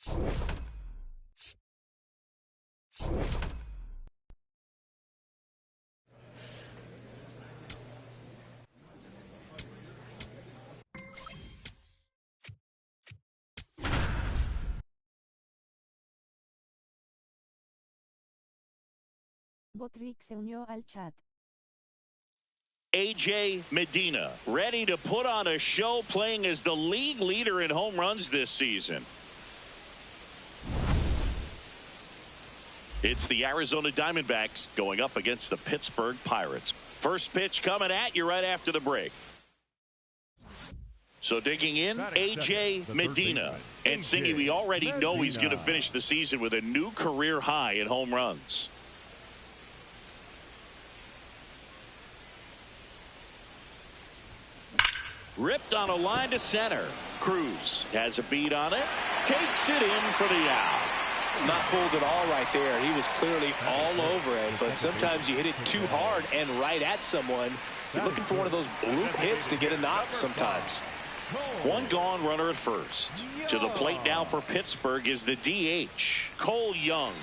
Botrick se unió al chat. A.J. Medina, ready to put on a show, playing as the league leader in home runs this season. It's the Arizona Diamondbacks going up against the Pittsburgh Pirates. First pitch coming at you right after the break. So digging in, A.J. Medina. And Singy, we already know he's going to finish the season with a new career high in home runs. Ripped on a line to center. Cruz has a beat on it. Takes it in for the out. Not fooled at all right there. He was clearly all over it, but sometimes you hit it too hard and right at someone. You're looking for one of those bloop hits to get a knock sometimes. One gone, runner at first. To the plate now for Pittsburgh is the DH, Cole Young.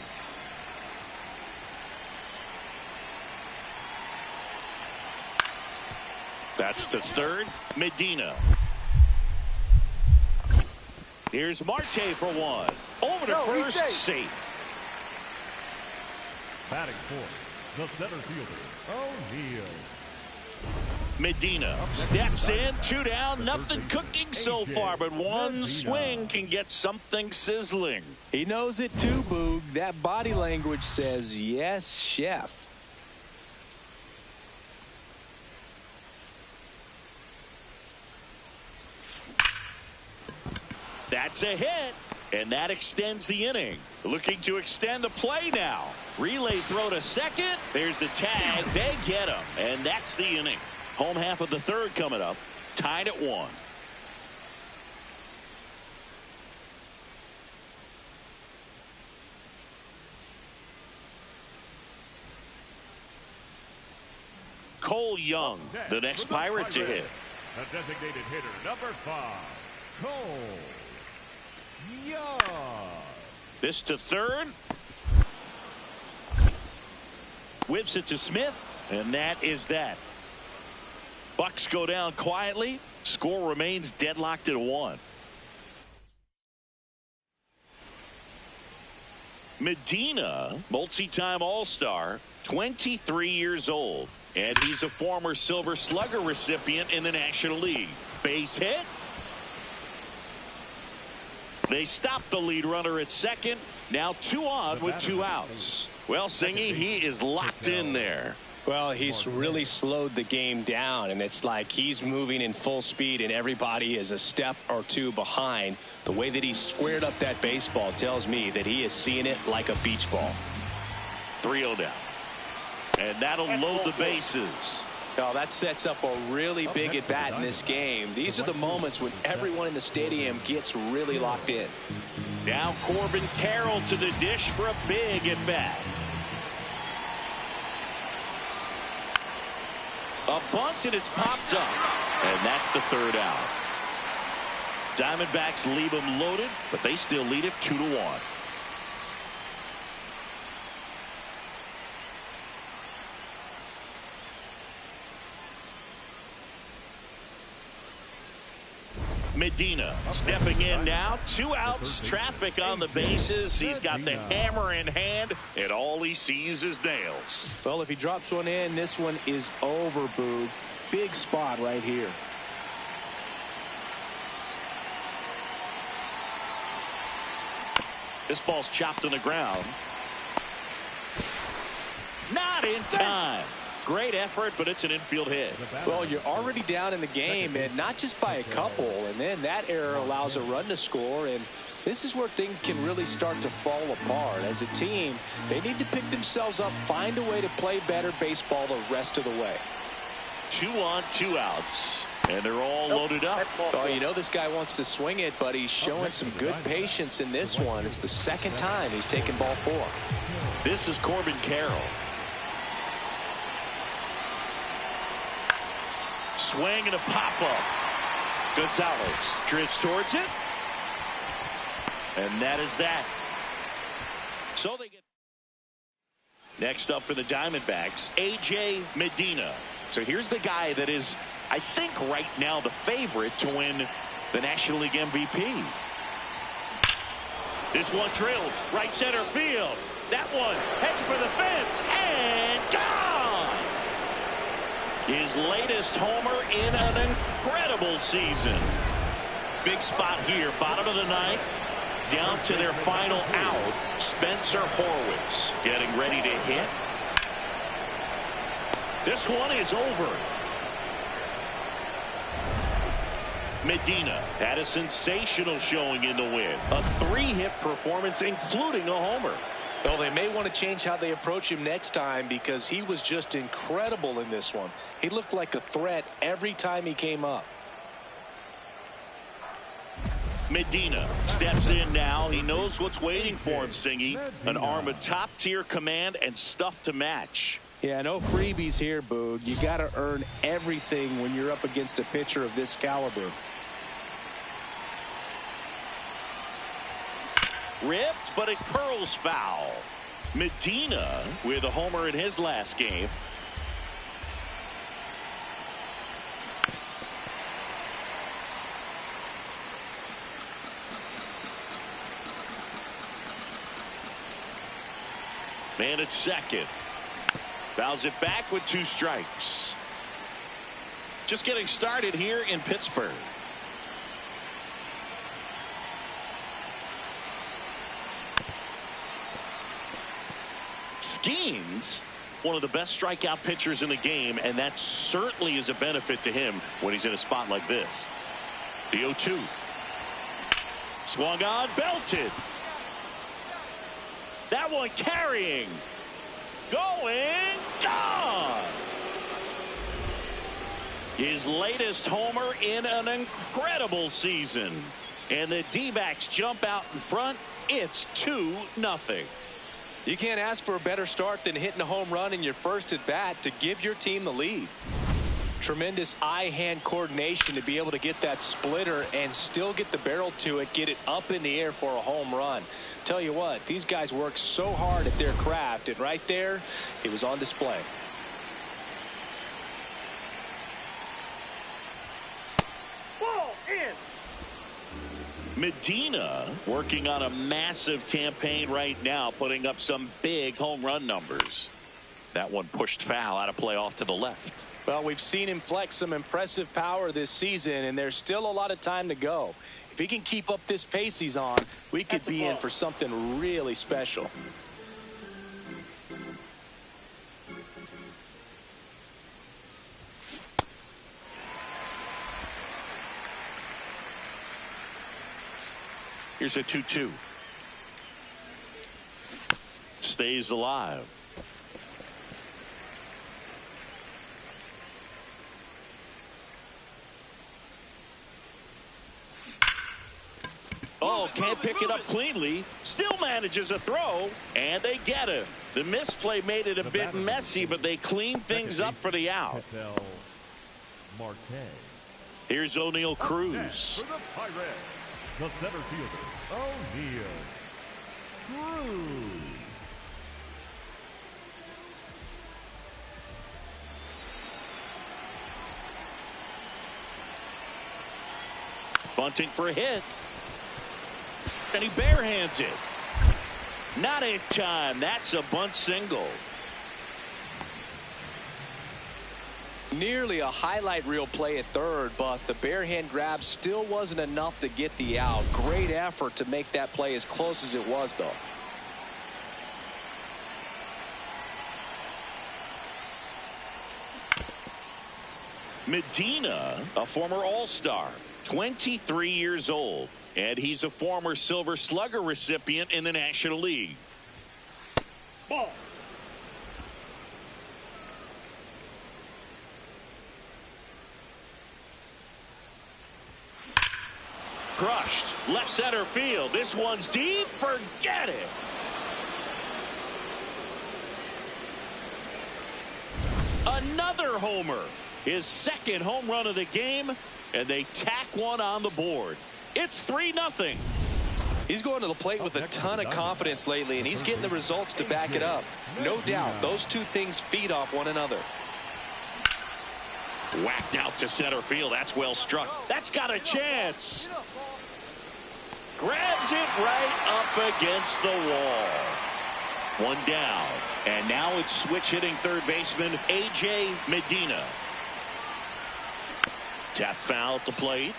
That's the third. Medina. Here's Marte for one. Over to first, safe. Batting fourth, the center fielder, O'Neal. Medina steps in, two down, nothing cooking so far, but one swing can get something sizzling. He knows it too, Boog. That body language says, yes, chef. That's a hit, and that extends the inning. Looking to extend the play now. Relay throw to second. There's the tag. They get him, and that's the inning. Home half of the third coming up. Tied at 1. Cole Young, the next Pirate to hit. The designated hitter, number 5, Cole Young. This to third. Whips it to Smith, and that is that. Bucks go down quietly. Score remains deadlocked at 1. Medina, multi-time All-Star, 23 years old, and he's a former Silver Slugger recipient in the National League. Base hit. They stop the lead runner at second. Now 2 on with 2 outs. Well, Singy, he is locked in there. Well, he's really slowed the game down, and it's like he's moving in full speed, and everybody is a step or 2 behind. The way that he squared up that baseball tells me that he is seeing it like a beach ball. 3-0 down. And that'll load the bases. Oh, that sets up a really big at bat in this game. These are the moments when everyone in the stadium gets really locked in. Now Corbin Carroll to the dish for a big at bat. A bunt, and it's popped up. And that's the 3rd out. Diamondbacks leave them loaded, but they still lead it 2-1. Medina stepping in now. 2 outs, traffic on the bases. He's got the hammer in hand, and all he sees is nails. Well, if he drops one in, this one is over, Boog. Big spot right here. This ball's chopped on the ground. Not in time. Great effort, but it's an infield hit. Well, you're already down in the game, and not just by a couple, and then that error allows a run to score, and this is where things can really start to fall apart. As a team, they need to pick themselves up, find a way to play better baseball the rest of the way. 2 on, 2 outs, and they're all loaded up. Oh, you know this guy wants to swing it, but he's showing some good patience in this one. It's the 2nd time he's taken ball 4. This is Corbin Carroll. Swing and a pop-up. Gonzalez drifts towards it. And that is that. So they get next up for the Diamondbacks, A.J. Medina. So here's the guy that is, I think, right now the favorite to win the National League MVP. This one drilled right center field. That one heading for the fence and gone. His latest homer in an incredible season. Big spot here, bottom of the ninth. Down to their final out, Spencer Horwitz getting ready to hit. This one is over. Medina had a sensational showing in the win. A 3-hit performance, including a homer. Well, they may want to change how they approach him next time because he was just incredible in this one. He looked like a threat every time he came up. Medina steps in now. He knows what's waiting for him, Singy. An arm of top-tier command and stuff to match. Yeah, no freebies here, Boog. You got to earn everything when you're up against a pitcher of this caliber. Ripped, but it curls foul. Medina with a homer in his last game. Man at second. Fouls it back with 2 strikes. Just getting started here in Pittsburgh. Skeens, one of the best strikeout pitchers in the game, and that certainly is a benefit to him when he's in a spot like this. The 0-2. Swung on, belted. That one carrying. Going, gone. His latest homer in an incredible season. And the D-backs jump out in front. It's 2-0. You can't ask for a better start than hitting a home run in your first at bat to give your team the lead. Tremendous eye-hand coordination to be able to get that splitter and still get the barrel to it, get it up in the air for a home run. Tell you what, these guys work so hard at their craft, and right there, it was on display. Ball in. Medina working on a massive campaign right now, putting up some big home run numbers. That one pushed foul, out of play off to the left. Well, we've seen him flex some impressive power this season, and there's still a lot of time to go. If he can keep up this pace he's on, we could be in for something really special. Here's a 2-2. Stays alive. Oh, can't pick it up cleanly. Still manages a throw, and they get him. The misplay made it a bit messy, but they clean things up for the out. Here's O'Neal Cruz. For the Pirates, the center fielder, O'Neal Cruz. Bunting for a hit. And he barehands it. Not in time. That's a bunt single. Nearly a highlight reel play at third, but the barehand grab still wasn't enough to get the out. Great effort to make that play as close as it was, though. Medina, a former All-Star, 23 years old. And he's a former Silver Slugger recipient in the National League. Ball. Crushed. Left center field. This one's deep. Forget it. Another homer. His second home run of the game. And they tack one on the board. It's 3-0. He's going to the plate with a ton of confidence lately, and he's getting the results to back it up. No doubt, those two things feed off one another. Whacked out to center field. That's well struck. That's got a chance. Grabs it right up against the wall. One down. And now it's switch hitting third baseman A.J. Medina. Tap foul at the plate.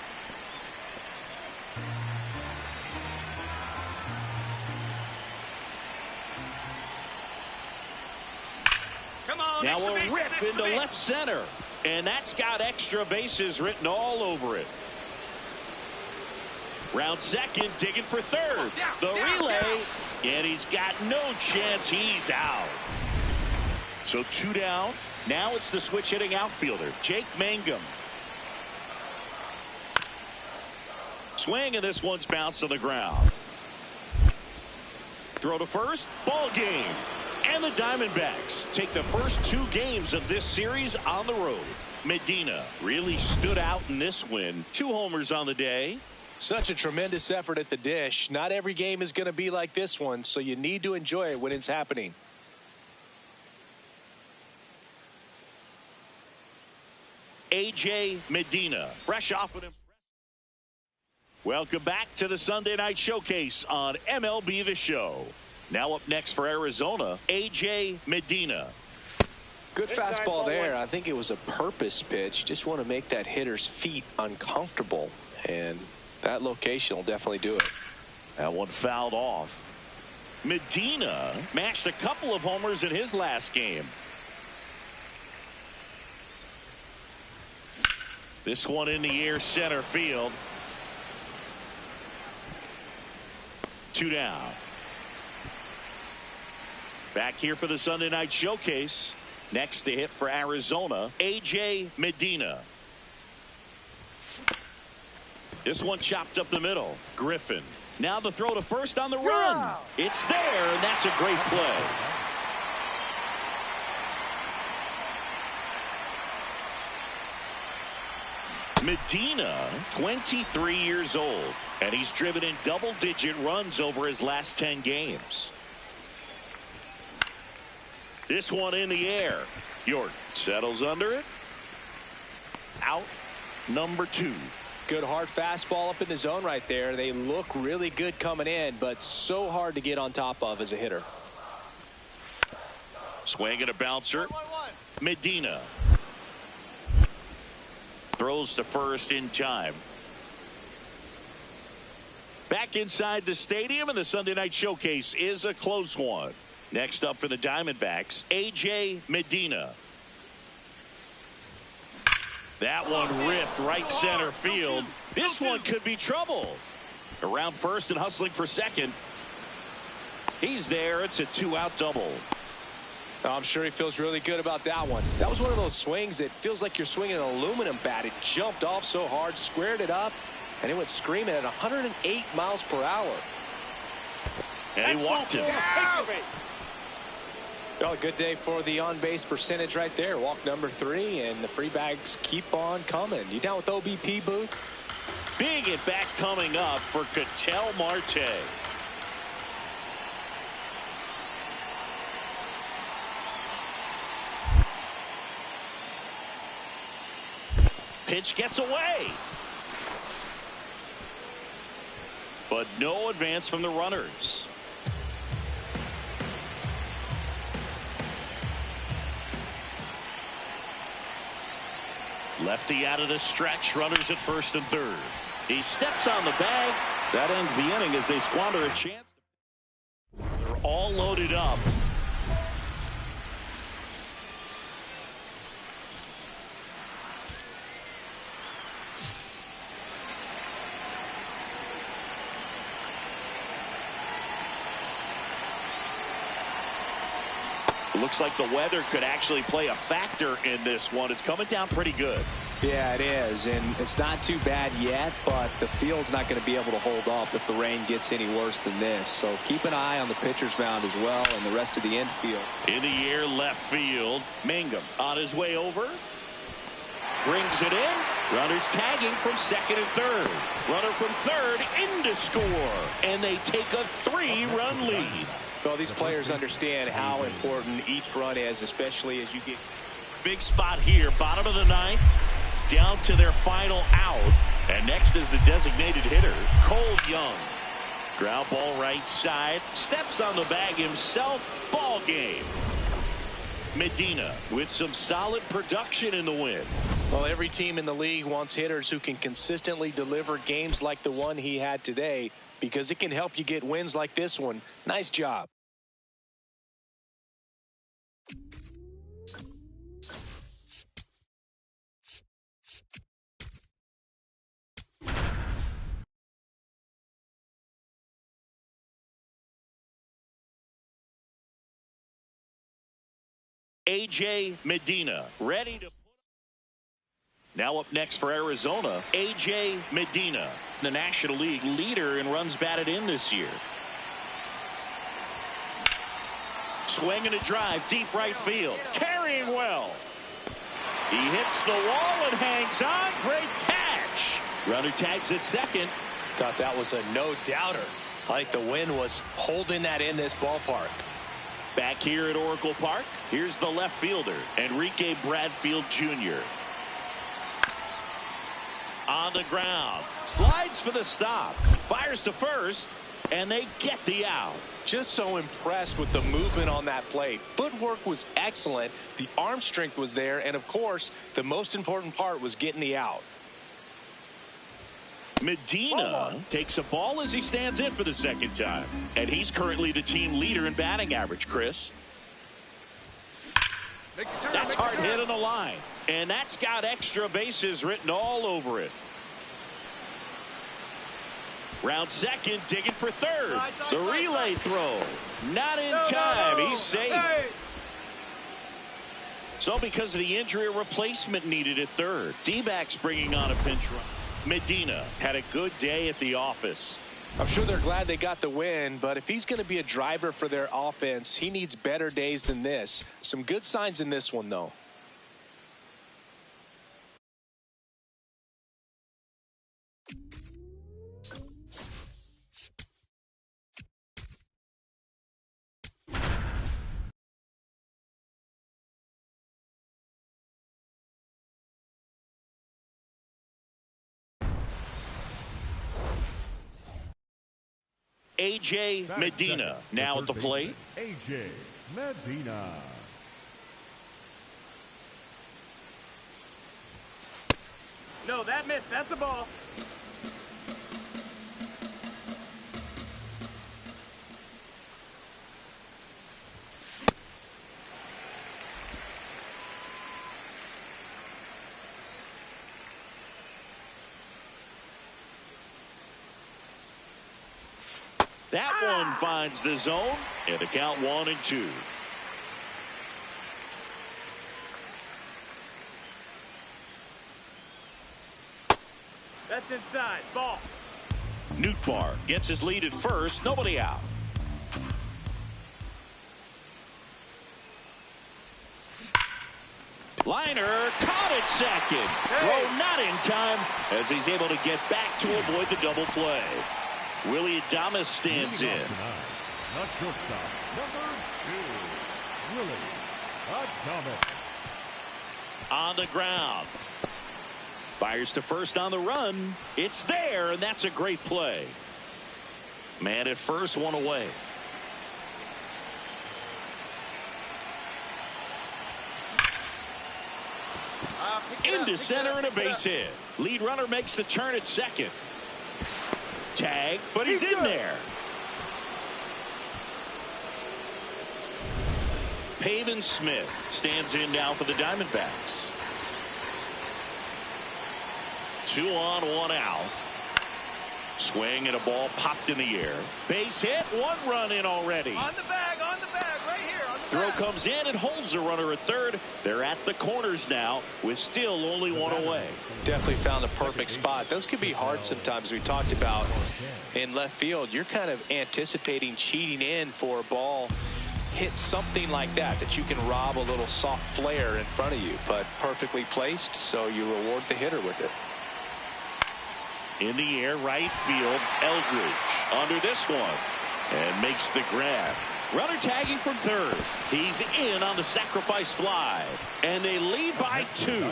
Now a rip into left center. And that's got extra bases written all over it. Round second, digging for third. The relay, and he's got no chance. He's out. So two down. Now it's the switch hitting outfielder, Jake Mangum. Swing, and this one's bounced on the ground. Throw to first, ball game. And the Diamondbacks take the first two games of this series on the road. Medina really stood out in this win. 2 homers on the day. Such a tremendous effort at the dish. Not every game is going to be like this one, so you need to enjoy it when it's happening. A.J. Medina, fresh off of him. Welcome back to the Sunday Night Showcase on MLB The Show. Now up next for Arizona, A.J. Medina. Good fastball there. I think it was a purpose pitch. Just want to make that hitter's feet uncomfortable, and that location will definitely do it. That one fouled off. Medina matched a couple of homers in his last game. This one in the air, center field. 2 down. Back here for the Sunday Night Showcase. Next to hit for Arizona, A.J. Medina. This one chopped up the middle. Griffin. Now the throw to first on the run. It's there, and that's a great play. Medina, 23 years old, and he's driven in double-digit runs over his last 10 games. This one in the air. York settles under it. Out, number 2. Good hard fastball up in the zone right there. They look really good coming in, but so hard to get on top of as a hitter. Swing and a bouncer. Medina throws to first in time. Back inside the stadium, and the Sunday Night Showcase is a close one. Next up for the Diamondbacks, A.J. Medina. That one ripped right center field. This one could be trouble. Around first and hustling for second. He's there. It's a 2-out double. I'm sure he feels really good about that one. That was one of those swings that feels like you're swinging an aluminum bat. It jumped off so hard, squared it up, and it went screaming at 108 miles per hour. And he walked him. Well, a good day for the on-base percentage right there. Walk number 3, and the free bags keep on coming. You down with OBP, Booth? Big at bat coming up for Ketel Marte. Pitch gets away. But no advance from the runners. Lefty out of the stretch, runners at first and third. He steps on the bag. That ends the inning as they squander a chance. They're all loaded up. Looks like the weather could actually play a factor in this one. It's coming down pretty good. Yeah, it is, and it's not too bad yet, but the field's not going to be able to hold up if the rain gets any worse than this. So keep an eye on the pitcher's mound as well and the rest of the infield. In the air, left field. Mangum on his way over. Brings it in. Runners tagging from second and third. Runner from third in to score. And they take a 3-run lead. Well, these players understand how important each run is, especially as you get... Big spot here, bottom of the ninth, down to their final out. And next is the designated hitter, Cole Young. Ground ball right side, steps on the bag himself, ball game. Medina with some solid production in the win. Well, every team in the league wants hitters who can consistently deliver games like the one he had today, because it can help you get wins like this one. Nice job. A.J. Medina ready to. Now up next for Arizona, A.J. Medina, the National League leader in runs batted in this year. Swing and a drive, deep right field, carrying well. He hits the wall and hangs on. Great catch. Runner tags at second. Thought that was a no-doubter. Like the wind was holding that in this ballpark. Back here at Oracle Park, here's the left fielder, Enrique Bradfield Jr. On the ground, slides for the stop, fires to first, and they get the out. Just so impressed with the movement on that play. Footwork was excellent, the arm strength was there, and of course, the most important part was getting the out. Medina takes a ball as he stands in for the second time. And he's currently the team leader in batting average, Chris. That's hard hit on the line. And that's got extra bases written all over it. Round second, digging for third. The relay throw. Not in time. He's safe. So because of the injury, a replacement needed at third. D-backs bringing on a pinch run. Medina had a good day at the office. I'm sure they're glad they got the win, but if he's going to be a driver for their offense, he needs better days than this. Some good signs in this one, though. A.J. Medina now at the plate. A.J. Medina. No, that missed. That's a ball. That one finds the zone, and the count 1-2. That's inside. Ball. Nootbaar gets his lead at first. Nobody out. Liner caught at second. Throw not in time as he's able to get back to avoid the double play. Willie Adames stands in. Not shortstop, number 2, Willie Adames. On the ground. Fires to first on the run. It's there, and that's a great play. Man at first, one away. Into center and a base hit. Lead runner makes the turn at second. Tag, but he's in there. Pavin Smith stands in now for the Diamondbacks. 2 on, 1 out. Swing and a ball popped in the air. Base hit, 1 run in already. On the bag, right here. On the Throw bag. comes in and holds the runner at third. They're at the corners now with still only 1 away. Definitely found a perfect spot. Those could be hard sometimes. We talked about in left field. You're kind of anticipating cheating in for a ball hit something like that, that you can rob a little soft flare in front of you, but perfectly placed, so you reward the hitter with it. In the air, right field, Eldridge under this one and makes the grab. Runner tagging from third. He's in on the sacrifice fly, and they lead by 2.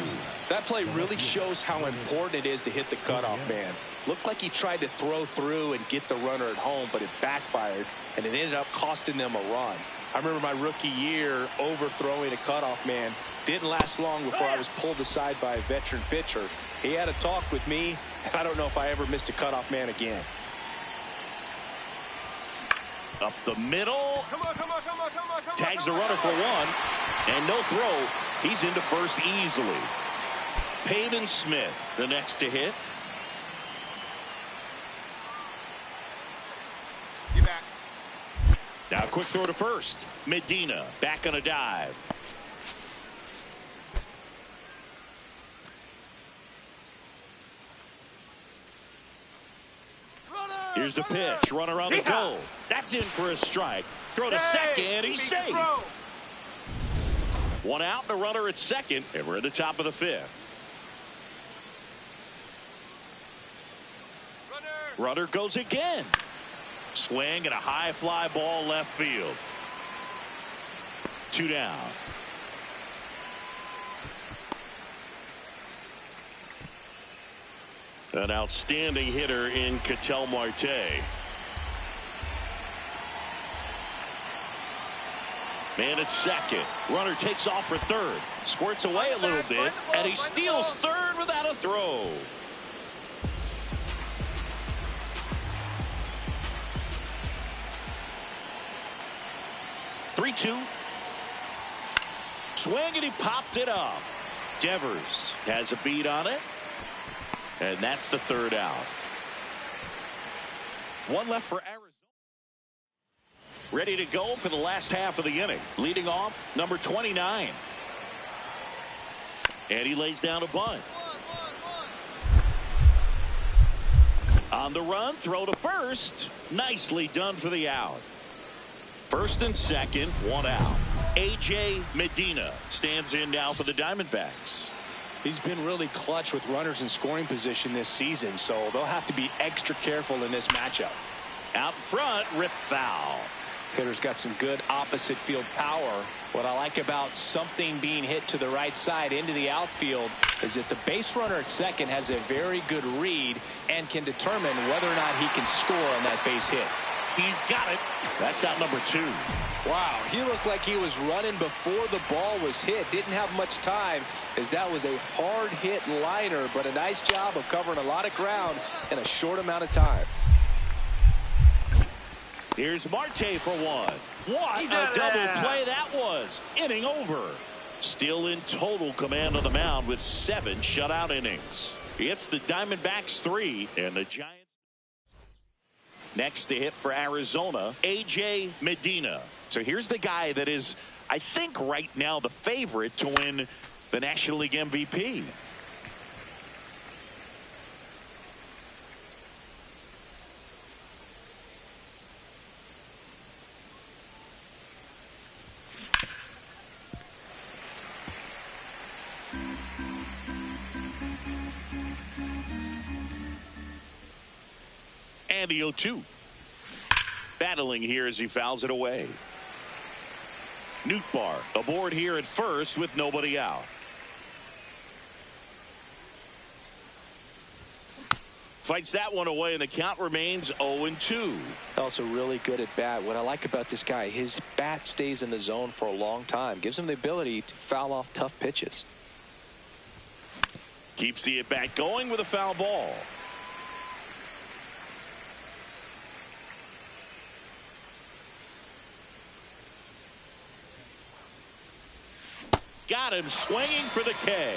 That play really shows how important it is to hit the cutoff man. Looked like he tried to throw through and get the runner at home, but it backfired, and it ended up costing them a run. I remember my rookie year overthrowing a cutoff man. Didn't last long before I was pulled aside by a veteran pitcher. He had a talk with me, and I don't know if I ever missed a cutoff man again. Up the middle. Come on, come on, come on, come on, come on. Tags the runner for 1. And no throw. He's into first easily. Peyton Smith, the next to hit. Get back. Now a quick throw to first. Medina back on a dive. Here's the pitch. Runner on the go. That's in for a strike. Throw to second. He's safe. One out and a runner at second. And we're at the top of the 5th. Runner goes again. Swing and a high fly ball left field. 2 down. An outstanding hitter in Ketel Marte. Man at second. Runner takes off for third. Squirts away a little bit. And he steals third without a throw. Three-two. Swing and he popped it up. Devers has a beat on it. And that's the 3rd out. 1 left for Arizona. Ready to go for the last half of the inning. Leading off, number 29. And he lays down a bunt. On the run, throw to first. Nicely done for the out. First and second, 1 out. A.J. Medina stands in now for the Diamondbacks. He's been really clutch with runners in scoring position this season, so they'll have to be extra careful in this matchup. Out front, rip foul. Hitter's got some good opposite field power. What I like about something being hit to the right side into the outfield is that the base runner at second has a very good read and can determine whether or not he can score on that base hit. He's got it. That's out number 2. Wow, he looked like he was running before the ball was hit. Didn't have much time, as that was a hard hit liner, but a nice job of covering a lot of ground in a short amount of time. Here's Marte for 1. What a double play that was. Inning over. Still in total command of the mound with 7 shutout innings. It's the Diamondbacks 3 and the Giants. Next to hit for Arizona, A.J. Medina. So here's the guy that is, I think, right now the favorite to win the National League MVP. And the 0-2. Battling here as he fouls it away. Nootbaar aboard here at first with nobody out. Fights that one away, and the count remains 0-2. Also really good at bat. What I like about this guy, his bat stays in the zone for a long time. Gives him the ability to foul off tough pitches. Keeps the at-bat going with a foul ball. Got him swinging for the K.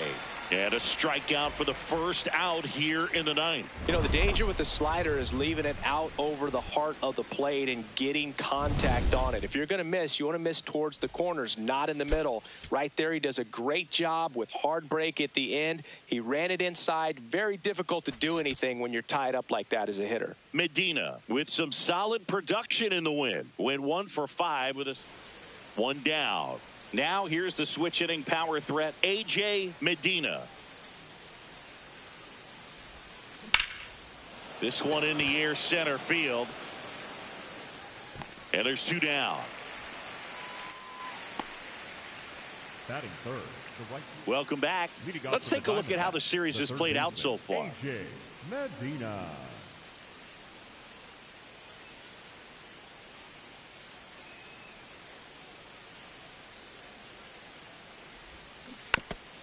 And a strikeout for the first out here in the 9th. You know, the danger with the slider is leaving it out over the heart of the plate and getting contact on it. If you're going to miss, you want to miss towards the corners, not in the middle. Right there, he does a great job with hard break at the end. He ran it inside. Very difficult to do anything when you're tied up like that as a hitter. Medina with some solid production in the win. Went 1 for 5 with a... One down. Now here's the switch hitting power threat, A.J. Medina. This one in the air, center field. And there's two down. Batting third, the right. Welcome back. Let's take a look at how the series has played out so far. A.J. Medina.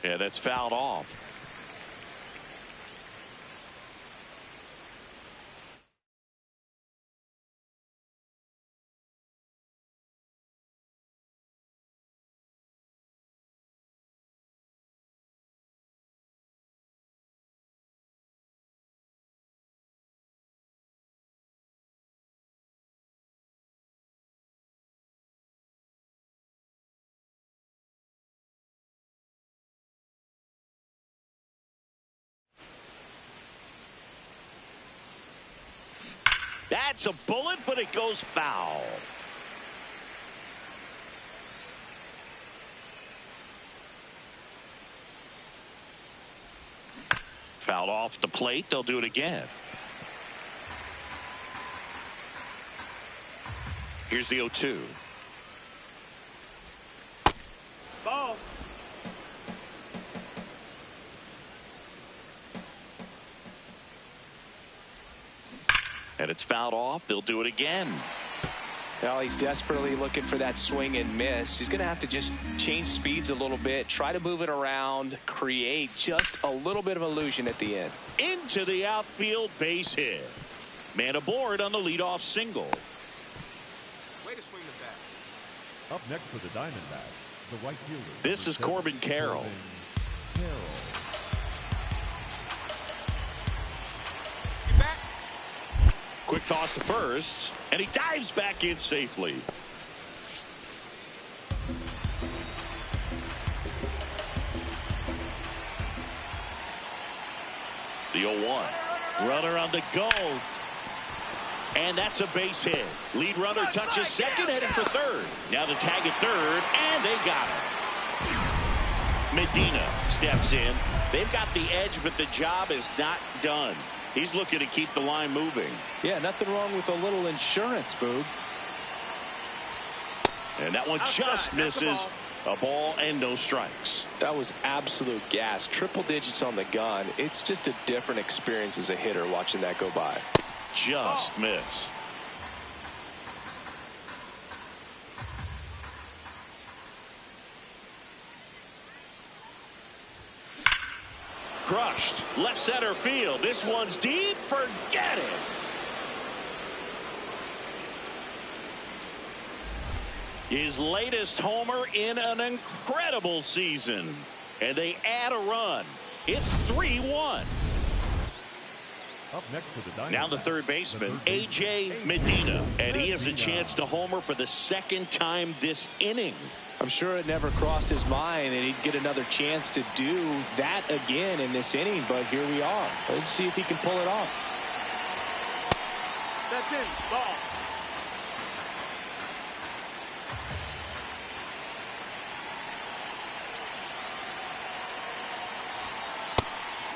Yeah, that's fouled off. That's a bullet, but it goes foul. Fouled off the plate. They'll do it again. Here's the 0-2. Ball. And it's fouled off. They'll do it again. Well, he's desperately looking for that swing and miss. He's going to have to just change speeds a little bit, try to move it around, create just a little bit of illusion at the end. Into the outfield, base hit. Man aboard on the leadoff single. Way to swing the bat. Up next for the Diamondbacks, the right fielder. This is Corbin Carroll. Get back. Quick toss to first, and he dives back in safely. The 0-1. Runner on the go. And that's a base hit. Lead runner touches second, headed for third. Now the tag at third, and they got him. Medina steps in. They've got the edge, but the job is not done. He's looking to keep the line moving. Yeah, nothing wrong with a little insurance, Boog. And that one just misses. A ball and no strikes. That was absolute gas. Triple digits on the gun. It's just a different experience as a hitter watching that go by. Just missed. Crushed. Left center field. This one's deep. Forget it. His latest homer in an incredible season. And they add a run. It's 3-1. Up next for the Diamondbacks, Now the third baseman, A.J. Medina. And he has a chance to homer for the second time this inning. I'm sure it never crossed his mind that he'd get another chance to do that again in this inning, but here we are. Let's see if he can pull it off. That's in. Ball.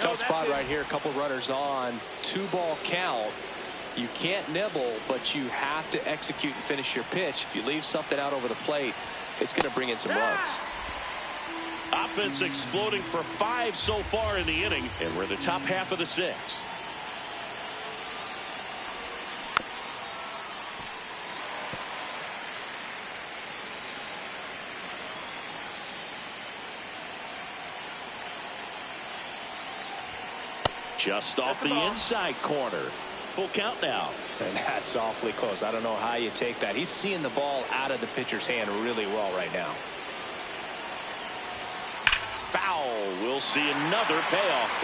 Tough spot right here. A couple runners on. 2-ball count. You can't nibble, but you have to execute and finish your pitch. If you leave something out over the plate, it's going to bring in some runs. Offense exploding for 5 so far in the inning, and we're in the top half of the 6th. Just off the inside corner. Full count now. And that's awfully close. I don't know how you take that. He's seeing the ball out of the pitcher's hand really well right now. Foul. We'll see another payoff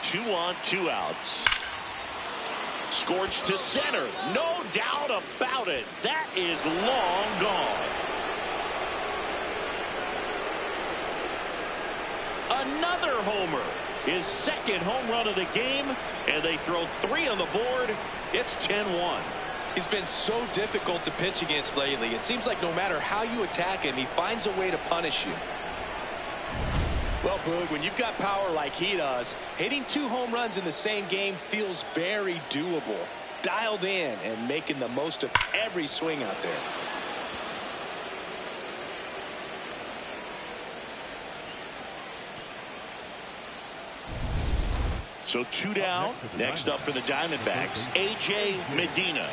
pitch. Two on, 2 outs. Scorched to center. No doubt about it. That is long gone. Another homer. his second home run of the game, and they throw 3 on the board. It's 10-1. He's been so difficult to pitch against lately. It seems like no matter how you attack him, he finds a way to punish you. Well, Boog, when you've got power like he does, hitting 2 home runs in the same game feels very doable. Dialed in and making the most of every swing out there. So 2 down. Next up for the Diamondbacks, A.J. Medina.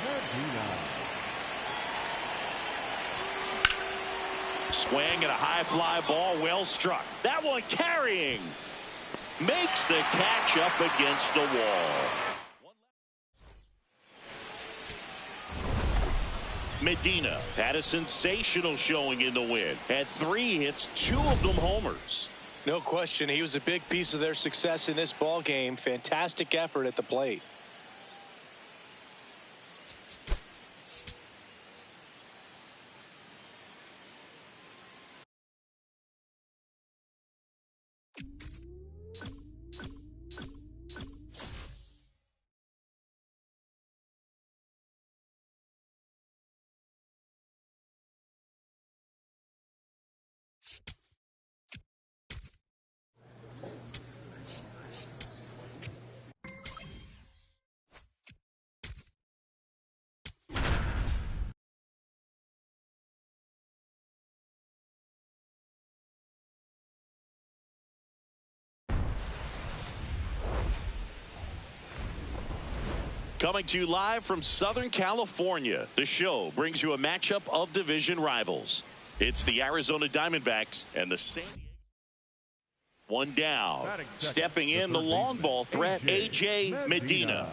Swing and a high fly ball, well struck. That one carrying. Makes the catch up against the wall. Medina had a sensational showing in the win. Had 3 hits, 2 of them homers. No question, he was a big piece of their success in this ball game. Fantastic effort at the plate. Coming to you live from Southern California, the show brings you a matchup of division rivals. It's the Arizona Diamondbacks and the San Diego. 1 down. Stepping in the long ball threat, A.J. Medina.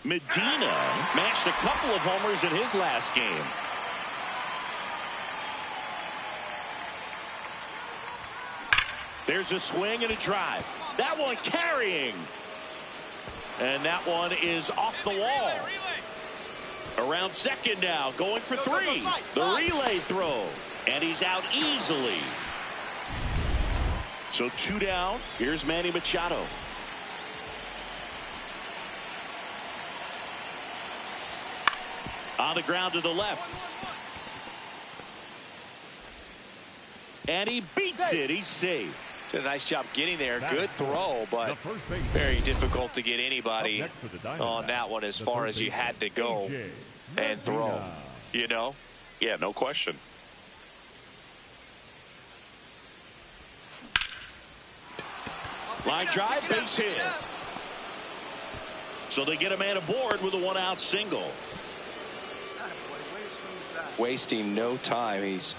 Medina matched a couple of homers in his last game. There's a swing and a drive. That one carrying. And that one is off the wall. Around second now, going for 3. The relay throw. And he's out easily. So 2 down. Here's Manny Machado. On the ground to the left. And he beats it. He's safe. Did a nice job getting there. Good throw, but very difficult to get anybody on that one as far as you had to go and throw. You know? Yeah, no question. Line drive, base hit. So they get a man aboard with a 1-out single. Wasting no time. He's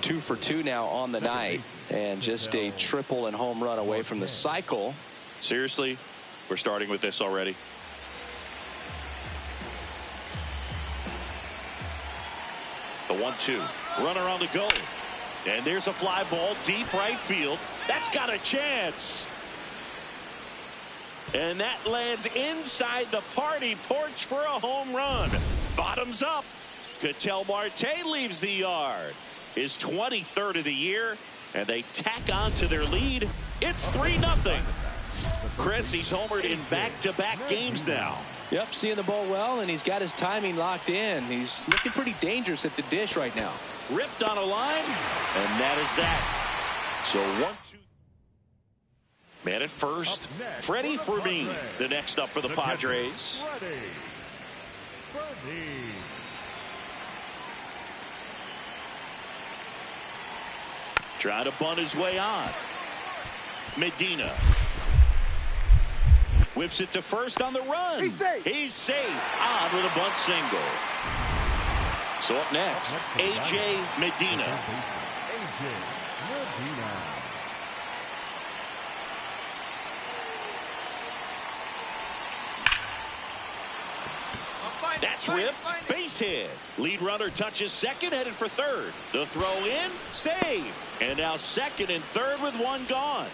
2 for 2 now on the night, and just a triple and home run away from the cycle. Seriously, we're starting with this already. The 1-2. Runner on the go. And there's a fly ball deep right field. That's got a chance. And that lands inside the party porch for a home run. Bottoms up. Ketel Marte leaves the yard. His 23rd of the year, and they tack on to their lead. It's 3-0. Chris, he's homered in back-to-back games now. Yep, seeing the ball well, and he's got his timing locked in. He's looking pretty dangerous at the dish right now. Ripped on a line, and that is that. So 1-2. Man at first, Freddie Fermin, the next up for the Padres. Trying to bunt his way on. Medina. Whips it to first on the run. He's safe. On with a bunt single. So up next, A.J. Medina. That's ripped. Base hit. Lead runner touches second, headed for third. The throw in, save. And now second and third with one gone.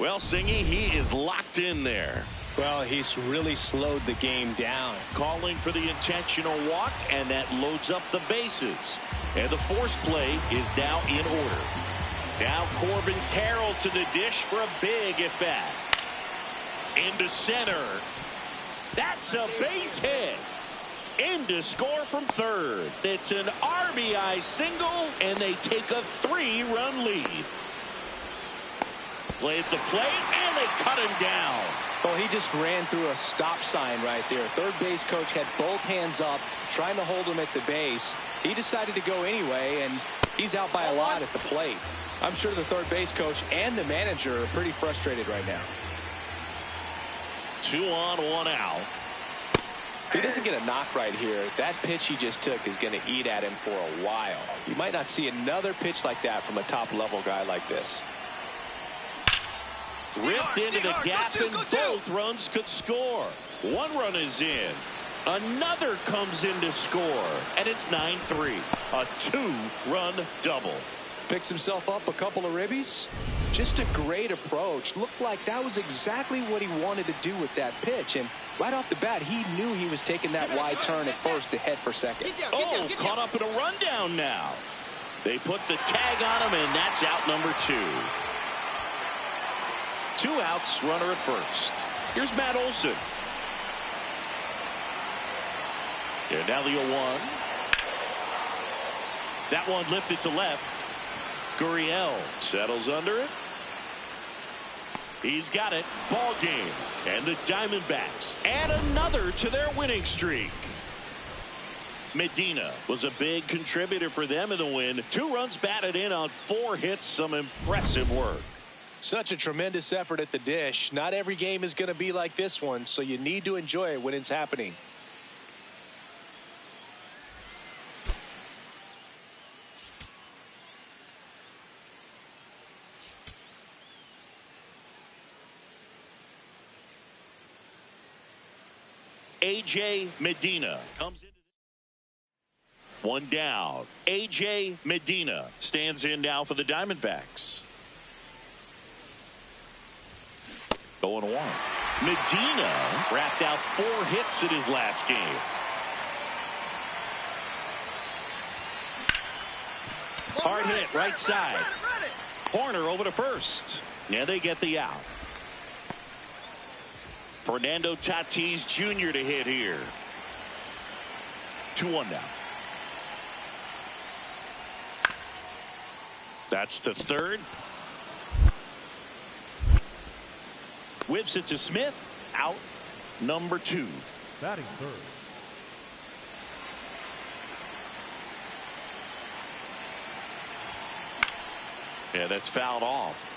Well, Singy, he is locked in there. Well, he's really slowed the game down. Calling for the intentional walk, and that loads up the bases. And the force play is now in order. Now Corbin Carroll to the dish for a big at bat. Into center. That's a base hit. In to score from third. It's an RBI single, and they take a 3-run lead. Play at the plate, and they cut him down. Well, he just ran through a stop sign right there. Third base coach had both hands up, trying to hold him at the base. He decided to go anyway, and he's out by a lot at the plate. I'm sure the third base coach and the manager are pretty frustrated right now. 2 on, 1 out. If he doesn't get a knock right here, that pitch he just took is going to eat at him for a while. You might not see another pitch like that from a top-level guy like this. Ripped into the gap, and both runs could score. 1 run is in. Another comes in to score, and it's 9-3. A 2-run double. Picks himself up a couple of ribbies. Just a great approach. Looked like that was exactly what he wanted to do with that pitch. And right off the bat, he knew he was taking that wide turn at first to head for second. Oh, caught up in a rundown now. They put the tag on him, and that's out number 2. 2 outs, runner at first. Here's Matt Olson. And now the 0-1. That one lifted to left. Gurriel settles under it. He's got it. Ball game. And the Diamondbacks add another to their winning streak. Medina was a big contributor for them in the win. 2 runs batted in on 4 hits. Some impressive work. Such a tremendous effort at the dish. Not every game is going to be like this one, so you need to enjoy it when it's happening. A.J. Medina comes in. 1 down. A.J. Medina stands in now for the Diamondbacks. 0-1. Medina wrapped out 4 hits in his last game. Hard hit right side. Horner over to first. Yeah, they get the out. Fernando Tatis Jr. to hit here. 2-1 now. That's to third. Whips it to Smith. Out number 2. Batting third. Yeah, that's fouled off.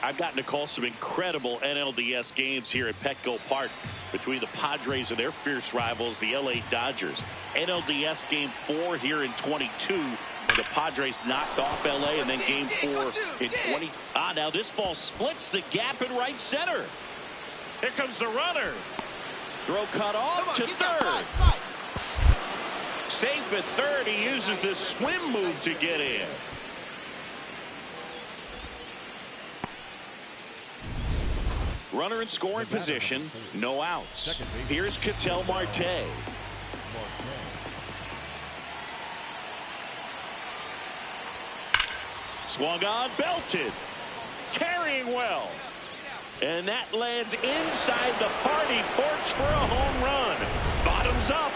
I've gotten to call some incredible NLDS games here at Petco Park between the Padres and their fierce rivals, the LA Dodgers. NLDS game 4 here in 22. And the Padres knocked off LA, and then game 4 in 20. Now this ball splits the gap in right center. Here comes the runner. Throw cut off to third. Safe at third. He uses the swim move to get in. Runner in scoring position. No outs. Here's Ketel Marte. Swung on, belted. Carrying well. And that lands inside the party porch for a home run. Bottoms up.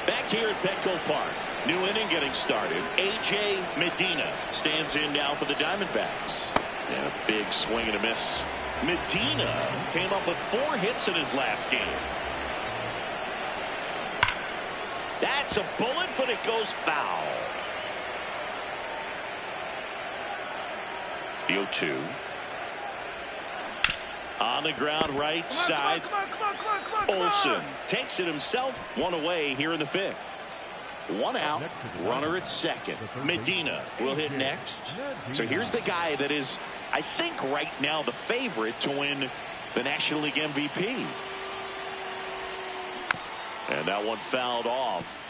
Back here at Petco Park. New inning getting started. A.J. Medina stands in now for the Diamondbacks. And a big swing and a miss. Medina came up with 4 hits in his last game. That's a bullet, but it goes foul. The 0-2. On the ground right side. Olson takes it himself. 1 away here in the 5th. 1 out. Runner at second. Medina will hit next. So here's the guy that is, I think, right now the favorite to win the National League MVP. And that one fouled off.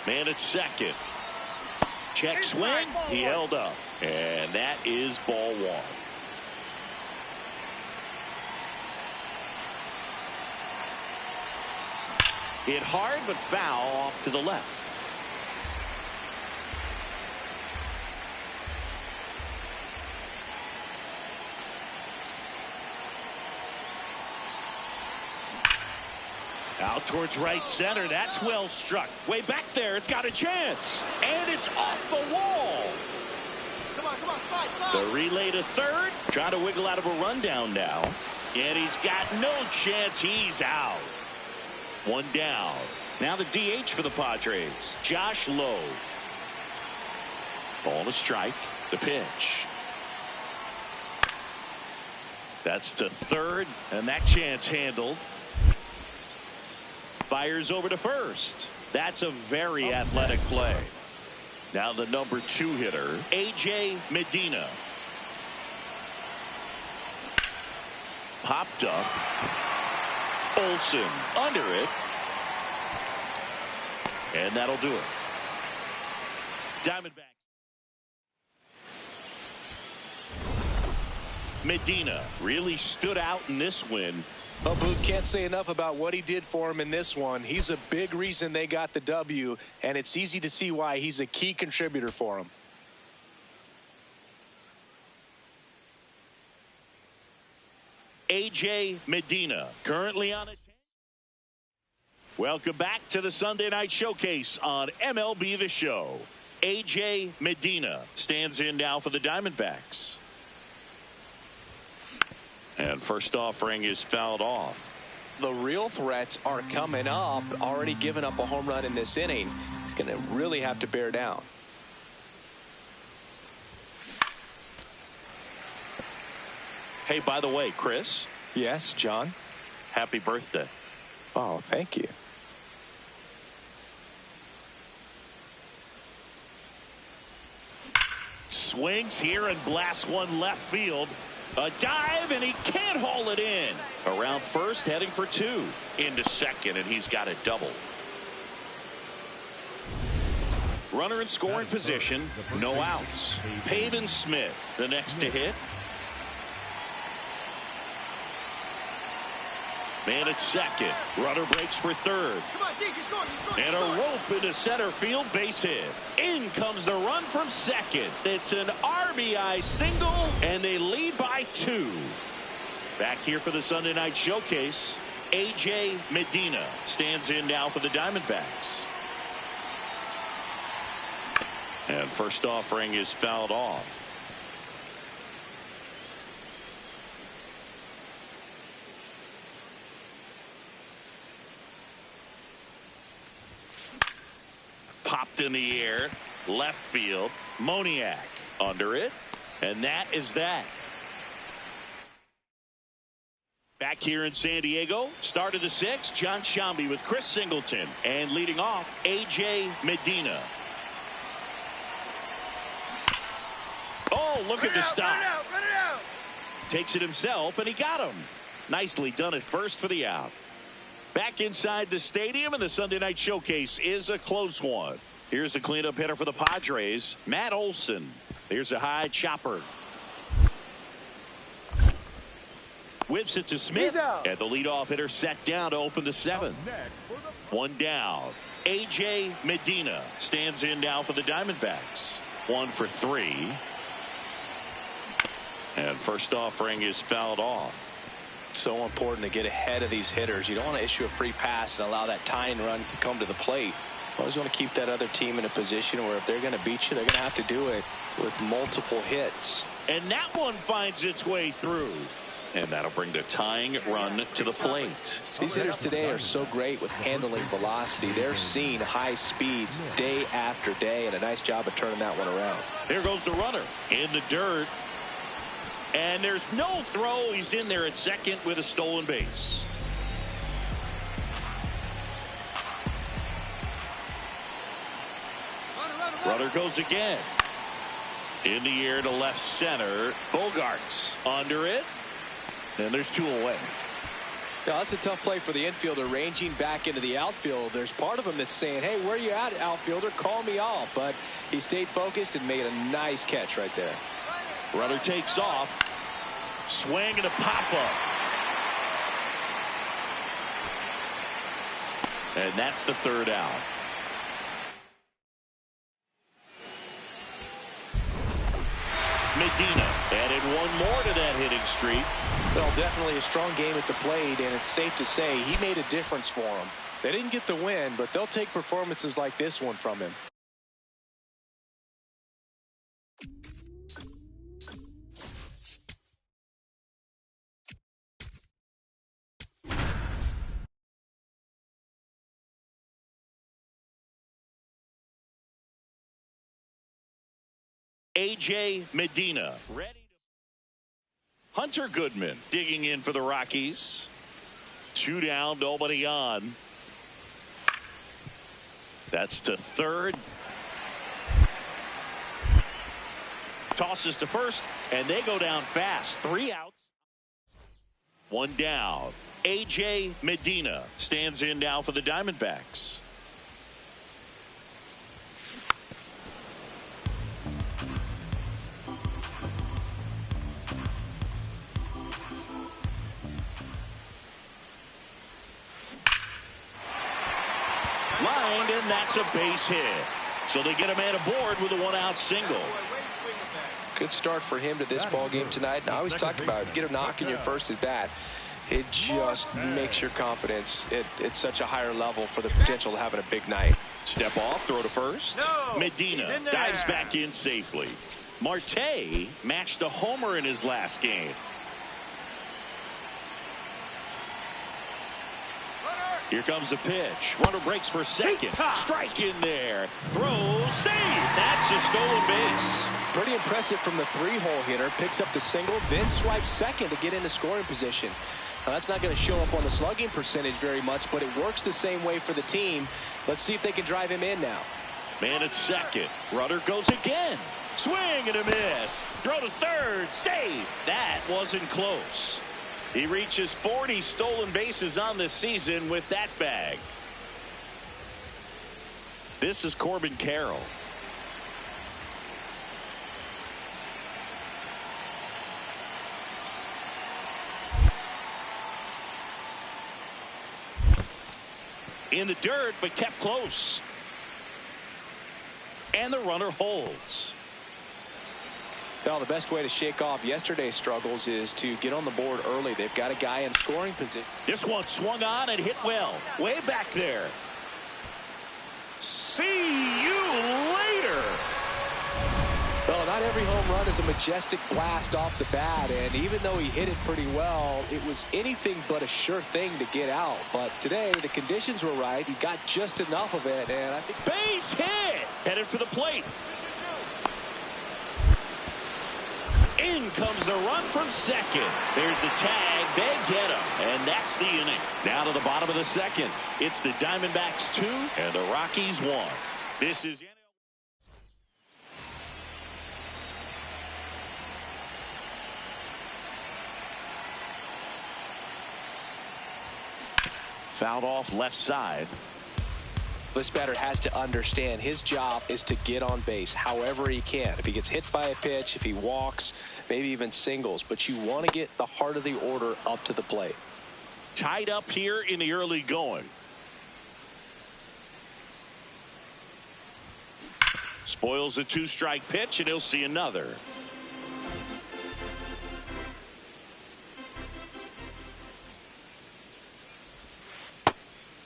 Man at second. Check swing. He held up. And that is ball 1. Hit hard, but foul off to the left. Out towards right center. That's well struck. Way back there. It's got a chance. And it's off the wall. Come on, slide. The relay to third. Trying to wiggle out of a rundown now. And he's got no chance. He's out. One down. Now the DH for the Padres. Josh Lowe. Ball to strike. The pitch. That's to third. And that chance handled. Fires over to first. That's a very athletic play. Now the number 2 hitter, A.J. Medina. Popped up. Olsen under it. And that'll do it. Diamondbacks. Medina really stood out in this win. Well, Booth, can't say enough about what he did for him in this one. He's a big reason they got the W, and it's easy to see why he's a key contributor for him. A.J. Medina, currently on it. Welcome back to the Sunday Night Showcase on MLB The Show. A.J. Medina stands in now for the Diamondbacks. And first offering is fouled off. The real threats are coming up. Already given up a home run in this inning. He's going to really have to bear down. Hey, by the way, Chris. Yes, John. Happy birthday. Oh, thank you. Swings here and blasts one left field. A dive, and he can't haul it in. Around first, heading for 2. Into second, and he's got a double. Runner in scoring position, no outs. Pavin Smith, the next to hit. Man at second. Runner breaks for third. Come on, Deke, he's scoring. And a rope into center field, base hit. In comes the run from second. It's an RBI single, and they lead by 2. Back here for the Sunday Night Showcase, A.J. Medina stands in now for the Diamondbacks. And first offering is fouled off. Popped in the air, left field. Moniak under it, and that is that. Back here in San Diego, start of the 6th, John Shambi with Chris Singleton, and leading off, A.J. Medina. Oh, look at the stop. Run it out. Takes it himself, and he got him. Nicely done at first for the out. Back inside the stadium, and the Sunday Night Showcase is a close one. Here's the cleanup hitter for the Padres, Matt Olson. Here's a high chopper. Whips it to Smith, and the leadoff hitter set down to open the 7th. One down. A.J. Medina stands in now for the Diamondbacks. 1 for 3. And first offering is fouled off. So important to get ahead of these hitters. You don't want to issue a free pass and allow that tying run to come to the plate. You always want to keep that other team in a position where if they're going to beat you, they're going to have to do it with multiple hits. And that one finds its way through. And that'll bring the tying run to the plate. These hitters today are so great with handling velocity. They're seeing high speeds day after day, and a nice job of turning that one around. Here goes the runner in the dirt. And there's no throw. He's in there at second with a stolen base. Runner goes again. In the air to left center. Bogarts under it. And there's 2 away. Yeah, that's a tough play for the infielder, ranging back into the outfield. There's part of him that's saying, hey, where are you at, outfielder? Call me off. But he stayed focused and made a nice catch right there. Runner takes off. Swing and a pop-up. And that's the third out. Medina added one more to that hitting streak. Well, definitely a strong game at the plate, and it's safe to say he made a difference for them. They didn't get the win, but they'll take performances like this one from him. A.J. Medina ready. Hunter Goodman digging in for the Rockies. 2 down, nobody on. That's to third. Tosses to first, and they go down fast. 3 outs. 1 down. A.J. Medina stands in now for the Diamondbacks. Lined, and that's a base hit. So they get a man aboard with a 1-out single. Good start for him to this ball game tonight. And I always talk about get a knock in your first at bat. It just makes your confidence at such a higher level for the potential of having a big night. Step off, throw to first. No, Medina dives back in safely. Marte matched a homer in his last game. Here comes the pitch. Runner breaks for second. Strike in there. Throw, save. That's a stolen base. Pretty impressive from the 3-hole hitter. Picks up the single, then swipes second to get into scoring position. Now, that's not going to show up on the slugging percentage very much, but it works the same way for the team. Let's see if they can drive him in now. Man at second. Runner goes again. Swing and a miss. Throw to third. Save. That wasn't close. He reaches 40 stolen bases on this season with that bag. This is Corbin Carroll. In the dirt, but kept close. And the runner holds. Well, the best way to shake off yesterday's struggles is to get on the board early. They've got a guy in scoring position. This one swung on and hit well. Way back there. See you later. Well, not every home run is a majestic blast off the bat, and even though he hit it pretty well, it was anything but a sure thing to get out. But today, the conditions were right. He got just enough of it, and I think... Base hit! Headed for the plate. In comes the run from second. There's the tag. They get him. And that's the inning. Now to the bottom of the second. It's the Diamondbacks 2 and the Rockies 1. This is... Fouled off left side. This batter has to understand his job is to get on base however he can. If he gets hit by a pitch, if he walks, maybe even singles. But you want to get the heart of the order up to the plate. Tied up here in the early going. Spoils a 2-strike pitch, and he'll see another.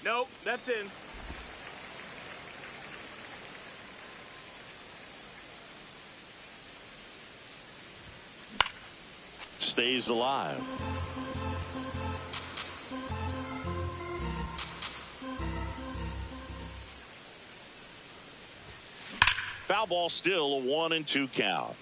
Nope, that's in. Stays alive. Foul ball, still a 1-2 count.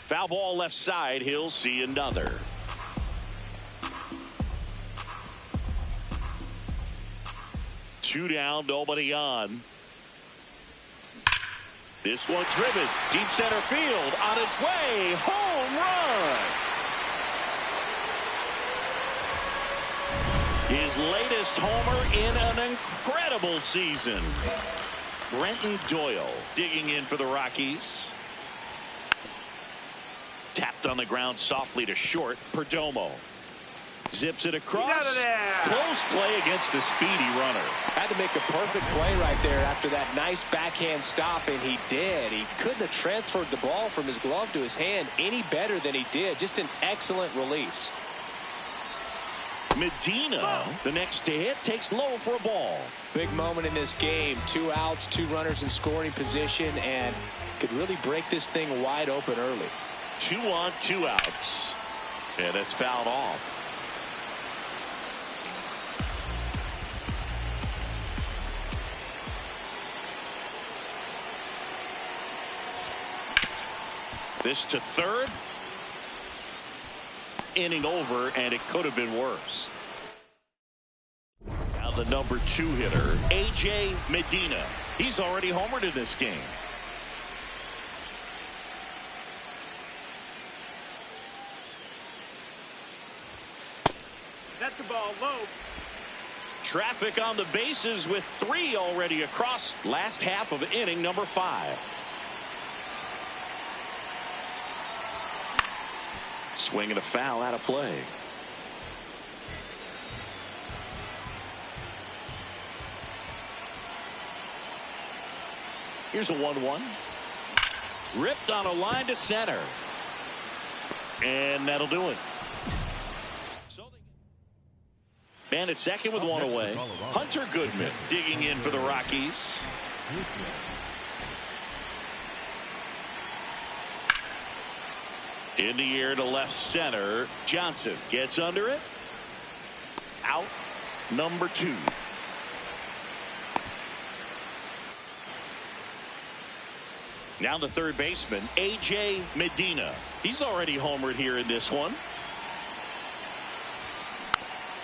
Foul ball left side. He'll see another. Two down, nobody on. This one driven deep center field, on its way, home run. His latest homer in an incredible season. Brenton Doyle digging in for the Rockies. Left on the ground softly to short. Perdomo zips it Get out across. of there. Close play against the speedy runner. Had to make a perfect play right there after that nice backhand stop, and he did. He couldn't have transferred the ball from his glove to his hand any better than he did. Just an excellent release. Medina, the next to hit, takes low for a ball. Big moment in this game. 2 outs, 2 runners in scoring position, and could really break this thing wide open early. 2 on, 2 outs. And it's fouled off. This to third. Inning over, and it could have been worse. Now the number 2 hitter, A.J. Medina. He's already homered in this game. That's the ball low. Traffic on the bases with 3 already across. Last half of inning number 5. Swing and a foul out of play. Here's a 1-1. Ripped on a line to center. And that'll do it. Man at second with 1 away. Hunter Goodman digging in for the Rockies. In the air to left center. Johnson gets under it. Out. Number 2. Now the third baseman, A.J. Medina. He's already homered here in this one.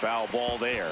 Foul ball there.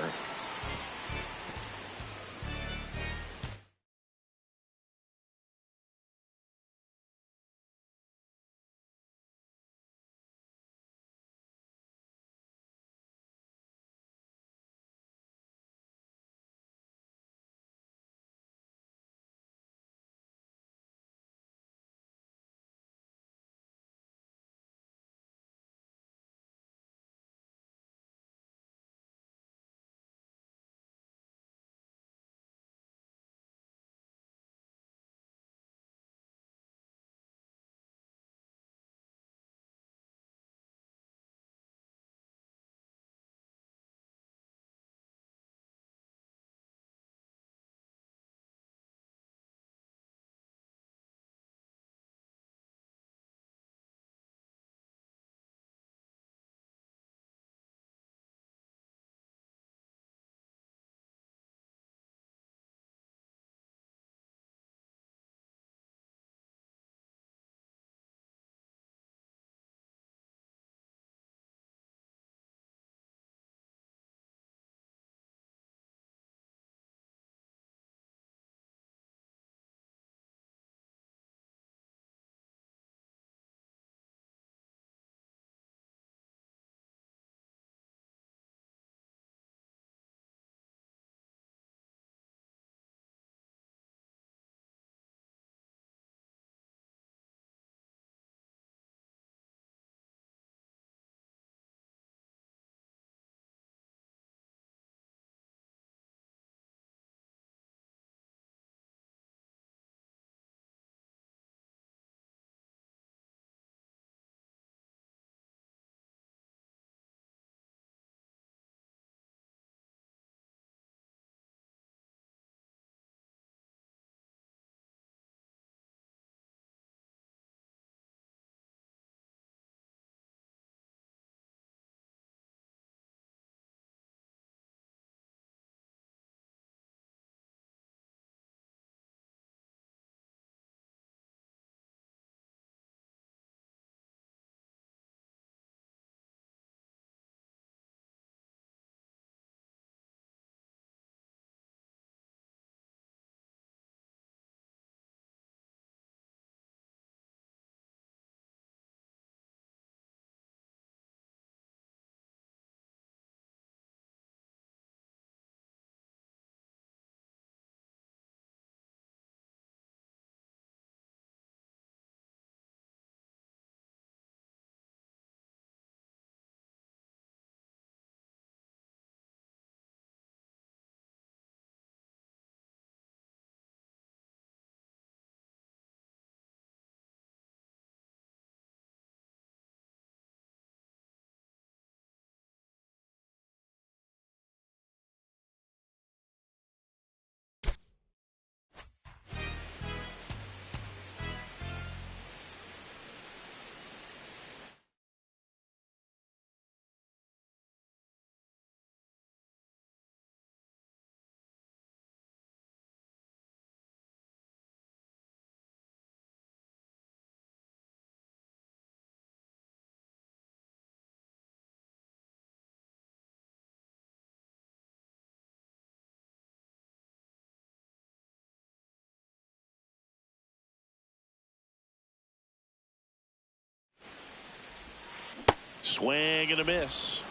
Swing and a miss.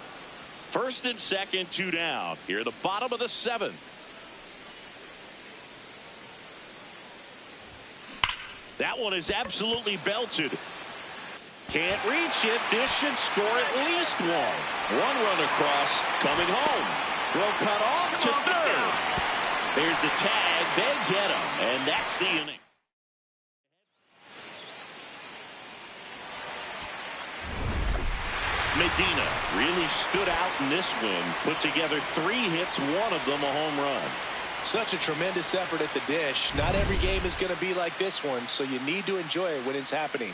First and second, 2 down. Here at the bottom of the 7th. That one is absolutely belted. Can't reach it. This should score at least one. One run across, coming home. Throw cut off to third. There's the tag. They get him, and that's the inning. Medina really stood out in this win. Put together 3 hits, one of them a home run. Such a tremendous effort at the dish. Not every game is going to be like this one, so you need to enjoy it when it's happening.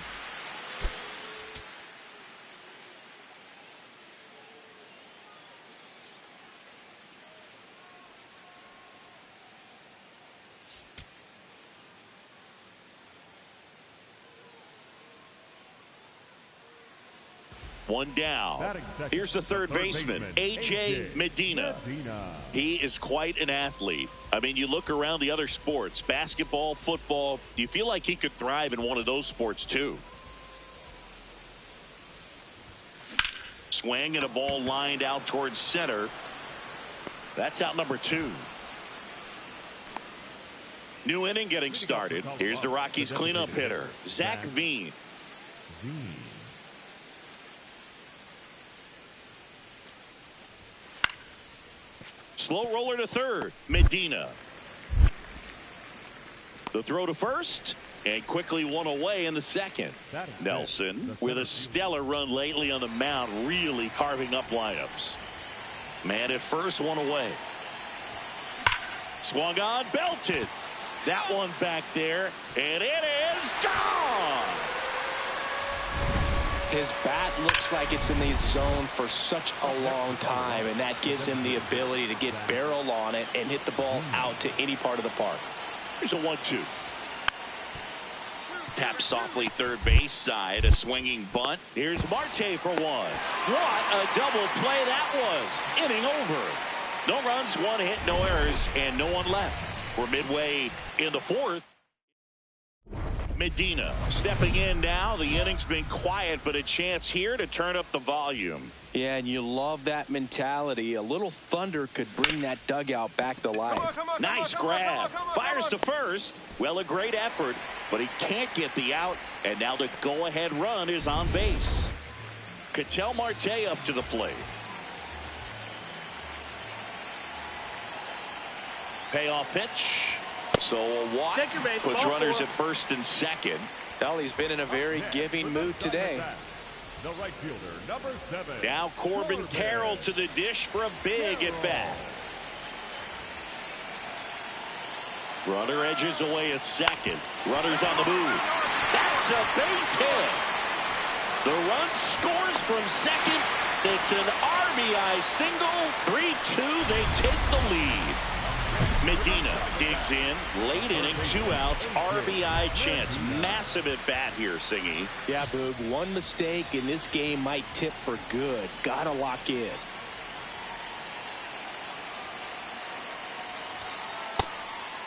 One down. Here's the third baseman, A.J. Medina. He is quite an athlete. I mean, you look around the other sports, basketball, football, you feel like he could thrive in one of those sports too. Swing and a ball lined out towards center. That's out number 2. New inning getting started. Here's the Rockies cleanup hitter, Zach Veen. Slow roller to third, Medina. The throw to first, and quickly one away in the second. Nelson with a stellar run lately on the mound, really carving up lineups. Man at first, one away. Swung on, belted. That one back there, and it is gone. His bat looks like it's in the zone for such a long time, and that gives him the ability to get barrel on it and hit the ball out to any part of the park. Here's a 1-2. Tap softly third base side, a swinging bunt. Here's Marte for one. What a double play that was. Inning over. No runs, 1 hit, no errors, and no one left. We're midway in the 4th. Medina stepping in now. The inning's been quiet, but a chance here to turn up the volume. Yeah, and you love that mentality. A little thunder could bring that dugout back to life. Nice grab. Fires to first. Well, a great effort, but he can't get the out, and now the go-ahead run is on base. Ketel Marte up to the plate. Payoff pitch. So a walk puts runners at first and second. Well, he's been in a very giving mood today. The right fielder, number 7. Now Corbin Carroll to the dish for a big at bat. Runner edges away at second. Runners on the move. That's a base hit. The run scores from second. It's an RBI single. 3-2. They take the lead. Medina digs in, late inning, 2 outs, RBI chance. Massive at bat here, Singy. Yeah, Boog, one mistake in this game might tip for good. Gotta lock in.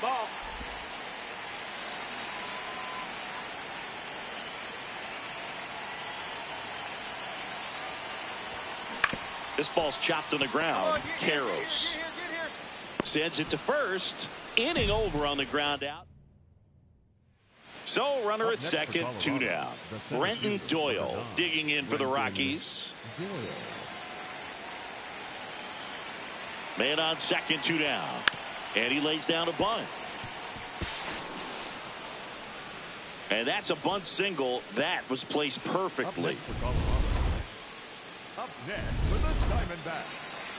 Ball. This ball's chopped on the ground. Karros sends it to first. Inning over on the ground out. So runner at second, 2 down. Brenton Doyle digging in for the Rockies. Man on second, 2 down. And he lays down a bunt. And that's a bunt single. That was placed perfectly. Up next with the Diamondback,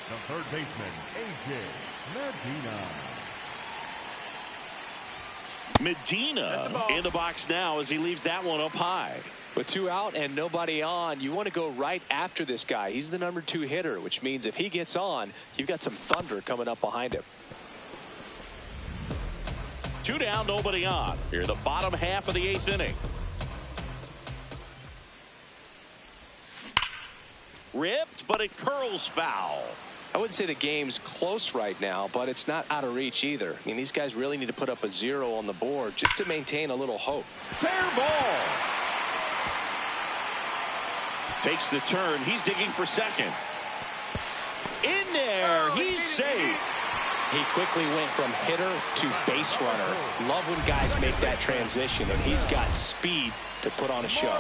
the third baseman, A.J. Medina in the box now as he leaves that one up high. With 2 out and nobody on, you want to go right after this guy. He's the number 2 hitter, which means if he gets on, you've got some thunder coming up behind him. 2 down, nobody on. Here, the bottom half of the 8th inning. Ripped, but it curls foul. I wouldn't say the game's close right now, but it's not out of reach either. I mean, these guys really need to put up a 0 on the board just to maintain a little hope. Fair ball. Takes the turn. He's digging for second. In there. He's safe. He quickly went from hitter to base runner. Love when guys make that transition, and he's got speed to put on a show.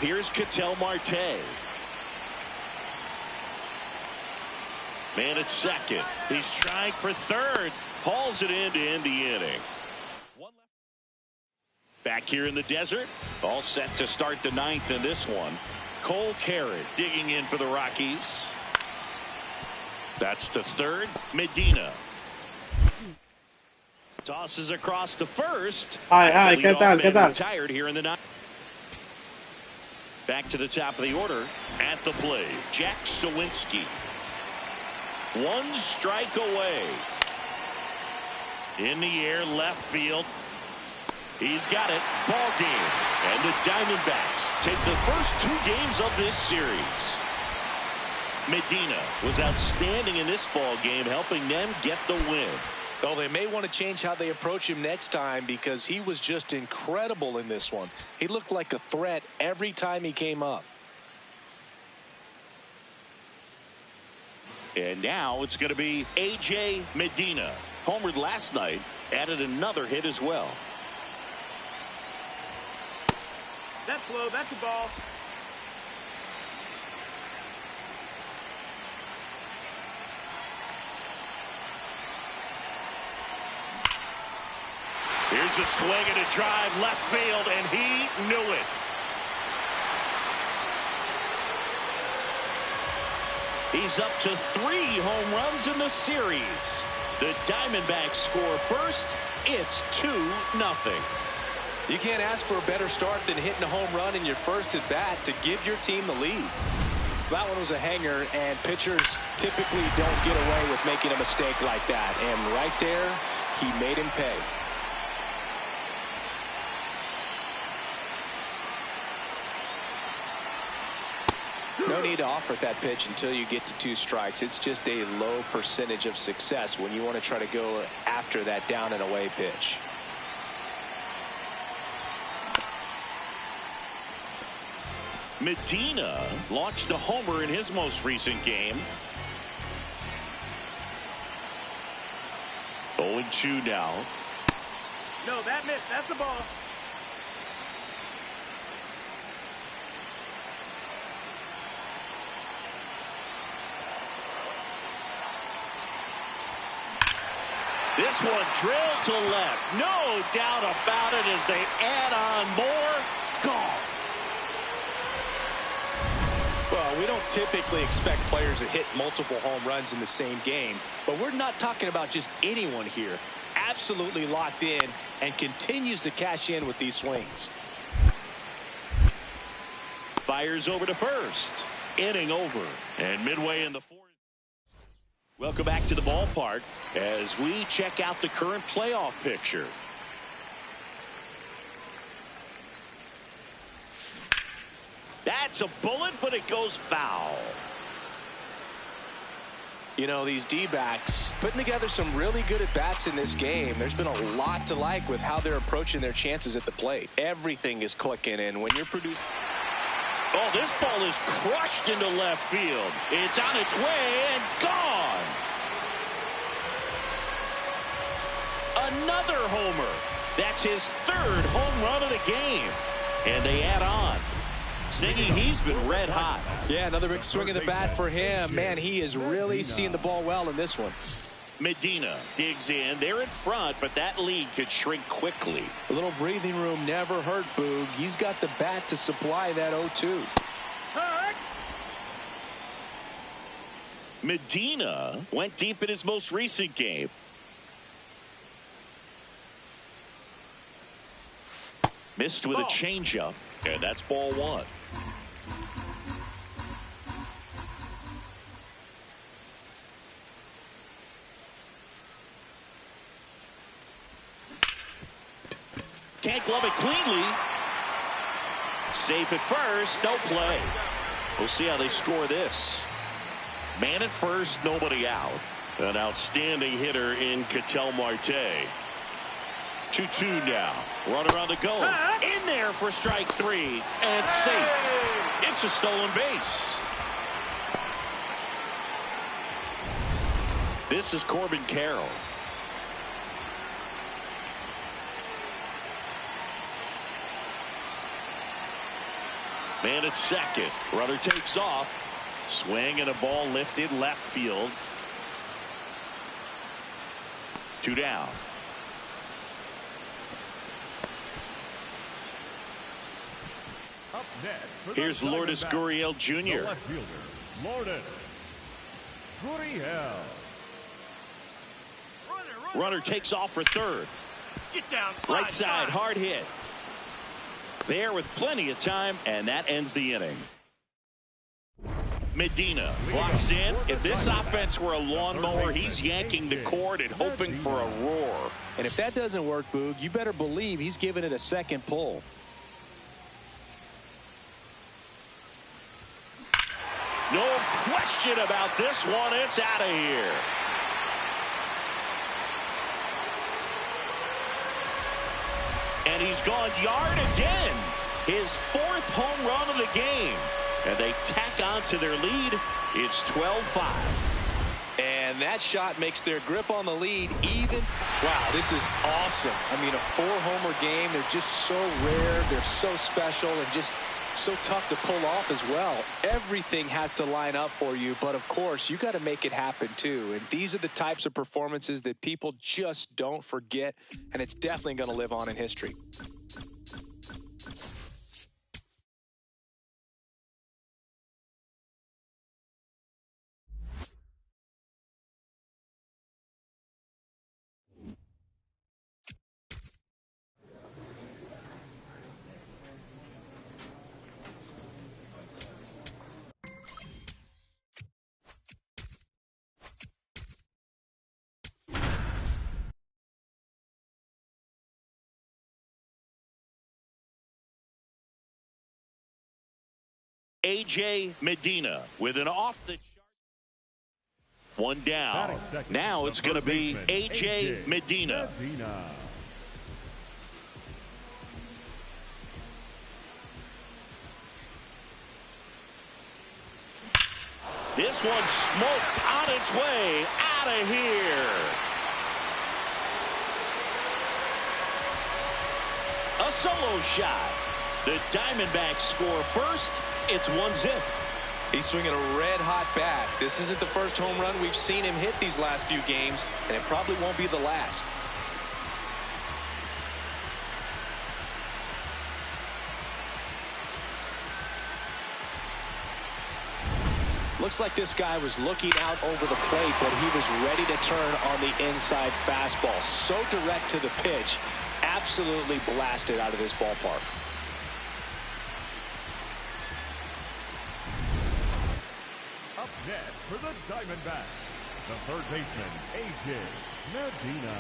Here's Ketel Marte. Man at second. He's trying for third. Hauls it in to end the inning. Back here in the desert. All set to start the ninth in this one. Cole Carrot digging in for the Rockies. That's to third. Medina. Tosses across to first. Hi, ¿qué tal? ¿Qué tal? Retired here in the ninth. Back to the top of the order. At the plate, Jack Sawinski. One strike away. In the air, left field. He's got it. Ball game. And the Diamondbacks take the first 2 games of this series. Medina was outstanding in this ball game, helping them get the win. Well, they may want to change how they approach him next time because he was just incredible in this one. He looked like a threat every time he came up. And now it's going to be A.J. Medina. Homered last night, added another hit as well. That's low. That's a ball. Here's a swing and a drive left field, and he knew it. He's up to 3 home runs in the series. The Diamondbacks score first. It's 2-0. You can't ask for a better start than hitting a home run in your first at bat to give your team the lead. That one was a hanger, and pitchers typically don't get away with making a mistake like that. And right there, he made him pay. No need to offer that pitch until you get to 2 strikes. It's just a low percentage of success when you want to try to go after that down and away pitch. Medina launched a homer in his most recent game. 0-2 now. No, that missed. That's the ball. This one drilled to left. No doubt about it as they add on more. Gone. Well, we don't typically expect players to hit multiple home runs in the same game, but we're not talking about just anyone here. Absolutely locked in and continues to cash in with these swings. Fires over to first. Inning over. And midway in the 4th. Welcome back to the ballpark as we check out the current playoff picture. That's a bullet, but it goes foul. You know, these D-backs putting together some really good at-bats in this game. There's been a lot to like with how they're approaching their chances at the plate. Everything is clicking in when you're producing. Oh, this ball is crushed into left field. It's on its way and gone. Another homer. That's his 3rd home run of the game. And they add on. Singing, he's been red hot. Yeah, another big swing of the bat for him. Man, he is really seeing the ball well in this one. Medina digs in. They're in front, but that lead could shrink quickly. A little breathing room never hurt Boog. He's got the bat to supply that 0-2. Medina went deep in his most recent game. Missed with a changeup, and that's ball 1. Can't glove it cleanly. Safe at first, no play. We'll see how they score this. Man at first, nobody out. An outstanding hitter in Ketel Marte. 2-2 now. Runner on the go. In there for strike 3. And safe. It's a stolen base. This is Corbin Carroll. Man at second. Runner takes off. Swing and a ball lifted left field. 2 down. Up next for the Here's Lourdes Diamondbacks, Gurriel the Jr. left fielder, Lourdes Gurriel. Runner takes off for third. Get down, Right side, hard hit. There with plenty of time, and that ends the inning. Medina walks in. If this offense were a lawnmower, he's yanking the cord and hoping for a roar. And if that doesn't work, Boog, you better believe he's giving it a second pull. No question about this one. It's out of here. And he's gone yard again. His 4th home run of the game. And they tack on to their lead. It's 12-5. And that shot makes their grip on the lead even. Wow, this is awesome. I mean, a 4-homer game. They're just so rare. They're so special and just so tough to pull off as well. Everything has to line up for you, but of course you got to make it happen too. And these are the types of performances that people just don't forget, and it's definitely going to live on in history. A.J. Medina with an off-the-chart. 1 down. Now it's going to be A.J. Medina. This one smoked on its way out of here. A solo shot. The Diamondbacks score first. It's 1-0. He's swinging a red-hot bat. This isn't the first home run we've seen him hit these last few games, and it probably won't be the last. Looks like this guy was looking out over the plate, but he was ready to turn on the inside fastball. So direct to the pitch. Absolutely blasted out of this ballpark. Up next for the Diamondbacks, the third baseman, A.J. Medina.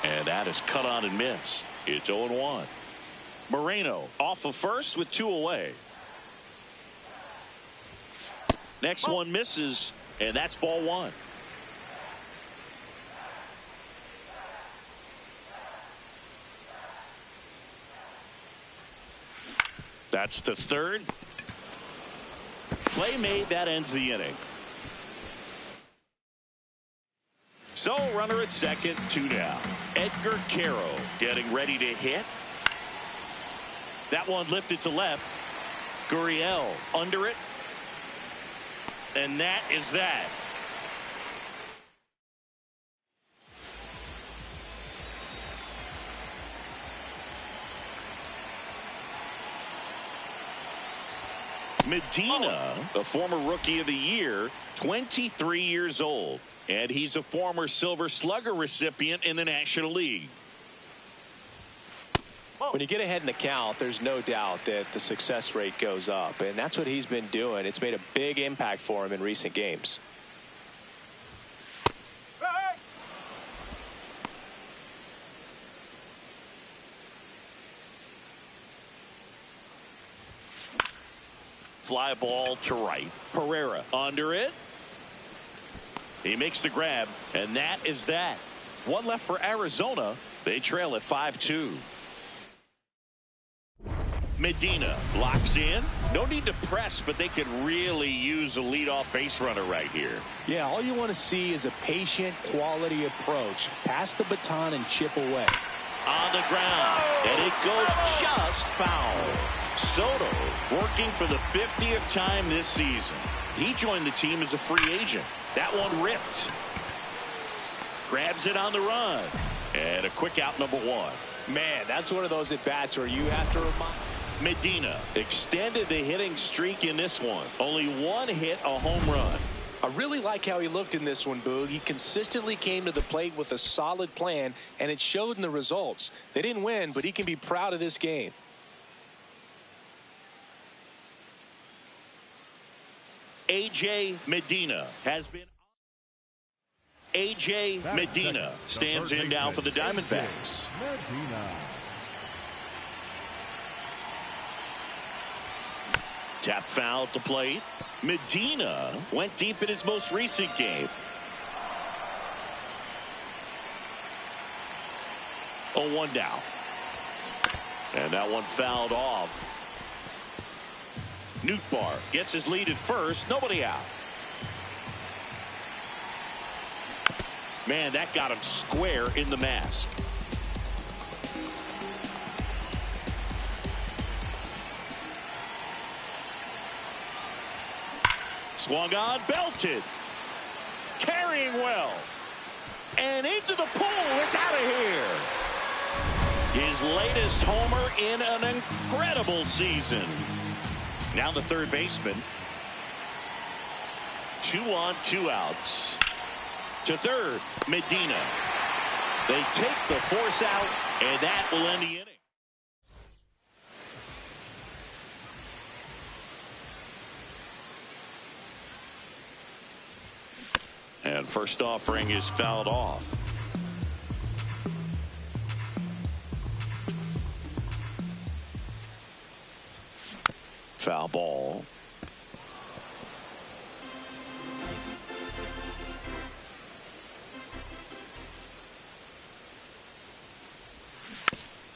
And that is cut on and missed. It's 0-1. Moreno off of first with 2 away. Next one misses, and that's ball 1. That's the third. Play made. That ends the inning. So runner at second, 2 down. Edgar Caro getting ready to hit. That one lifted to left. Gurriel under it. And that is that. Medina, a former Rookie of the Year, 23 years old. And he's a former Silver Slugger recipient in the National League. When you get ahead in the count, there's no doubt that the success rate goes up. And that's what he's been doing. It's made a big impact for him in recent games. Fly ball to right. Pereira under it. He makes the grab, and that is that. One left for Arizona. They trail at 5-2. Medina locks in. No need to press, but they could really use a leadoff base runner right here. Yeah, all you want to see is a patient, quality approach. Pass the baton and chip away. On the ground, and it goes just foul. Soto working for the 50th time this season. He joined the team as a free agent. That one ripped. Grabs it on the run. And a quick out, number one. Man, that's one of those at-bats where you have to remind. Medina extended the hitting streak in this one. Only one hit, a home run. I really like how he looked in this one, Boog. He consistently came to the plate with a solid plan, and it showed in the results. They didn't win, but he can be proud of this game. A.J. Medina has been. A.J. Medina stands in now for the Diamondbacks. Medina. Tap foul at the plate. Medina went deep in his most recent game. 0-1 now. And that one fouled off. Nootbaar gets his lead at first. Nobody out. Man, that got him square in the mask. Swung on, belted. Carrying well. And into the pool. It's out of here. His latest homer in an incredible season. Now the third baseman. 2 on, 2 outs. To third, Medina. They take the force out, and that will end the inning. And first offering is fouled off. Foul ball.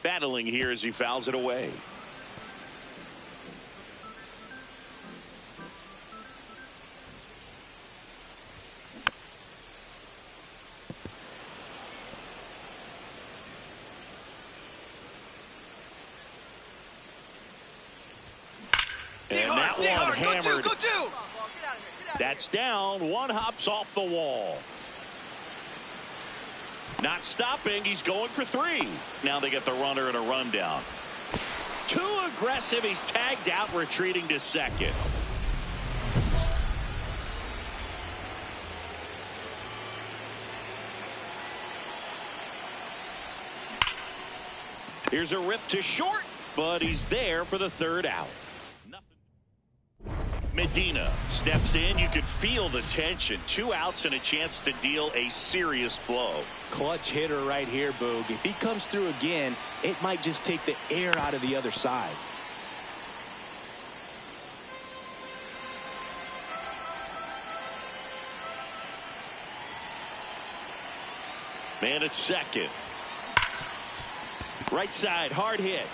Battling here as he fouls it away. And that one hammered. That's down. One hops off the wall. Not stopping. He's going for 3. Now they get the runner and a rundown. Too aggressive. He's tagged out, retreating to second. Here's a rip to short, but he's there for the third out. Medina steps in. You can feel the tension. 2 outs and a chance to deal a serious blow. Clutch hitter right here, Boog. If he comes through again, it might just take the air out of the other side. Man at second. Right side, hard hit.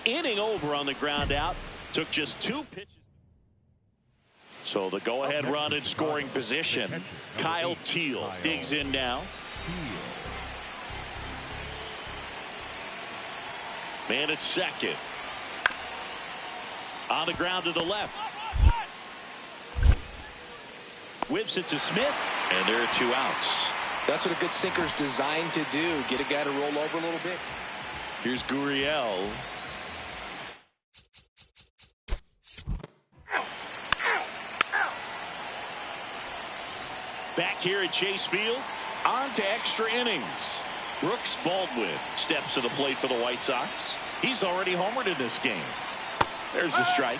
Inning over on the ground out. Took just 2 pitches. So the go-ahead run in scoring position. Kyle Teal digs in now. Man at second. On the ground to the left. Whips it to Smith, and there are 2 outs. That's what a good sinker is designed to do. Get a guy to roll over a little bit. Here's Gurriel. Back here at Chase Field, on to extra innings. Brooks Baldwin steps to the plate for the White Sox. He's already homered in this game. There's the strike.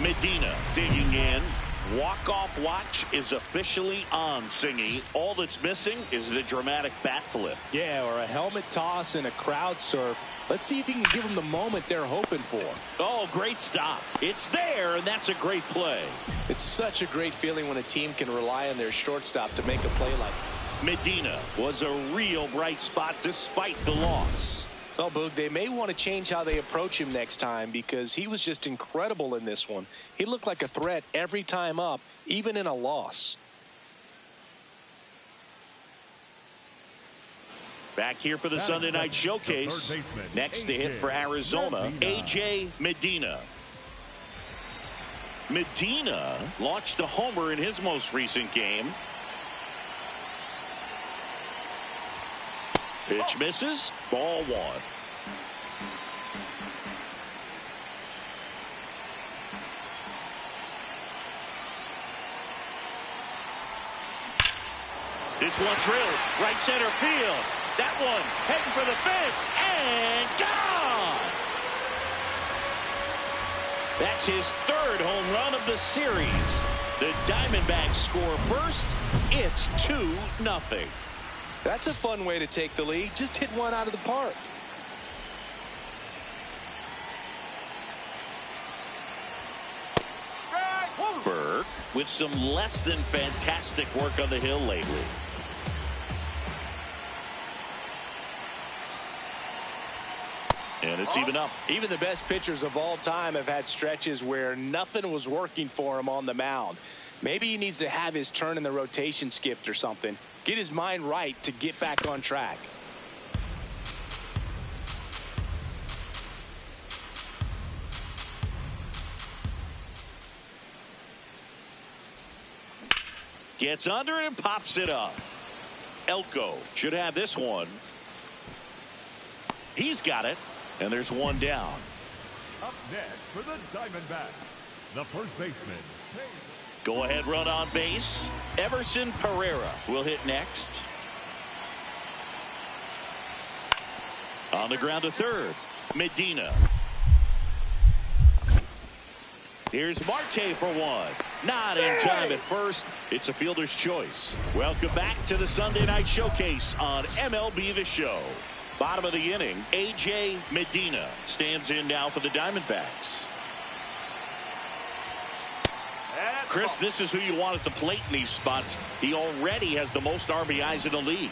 Medina digging in. Walk-off watch is officially on, Singy. All that's missing is the dramatic bat flip. Yeah, or a helmet toss and a crowd surf. Let's see if he can give them the moment they're hoping for. Oh, great stop. It's there, and that's a great play. It's such a great feeling when a team can rely on their shortstop to make a play like that. Medina was a real bright spot despite the loss. Well, Boog, they may want to change how they approach him next time because he was just incredible in this one. He looked like a threat every time up, even in a loss. Back here for the Sunday night showcase. Next to hit for Arizona, A.J. Medina. Medina launched a homer in his most recent game. Pitch misses, ball one. This one drilled, right center field. That one heading for the fence and gone. That's his third home run of the series. The Diamondbacks score first. It's 2-0. That's a fun way to take the lead. Just hit one out of the park. Burke with some less than fantastic work on the hill lately. And it's even up. Even the best pitchers of all time have had stretches where nothing was working for him on the mound. Maybe he needs to have his turn in the rotation skipped or something. Get his mind right to get back on track. Gets under it and pops it up. Elko should have this one. He's got it. And there's one down. Up next for the Diamondbacks, the first baseman. Go ahead run on base. Everson Pereira will hit next. On the ground to third. Medina. Here's Marte for one. Not in time at first. It's a fielder's choice. Welcome back to the Sunday night showcase on MLB The Show. Bottom of the inning, A.J. Medina stands in now for the Diamondbacks. Chris, this is who you want at the plate in these spots. He already has the most RBIs in the league.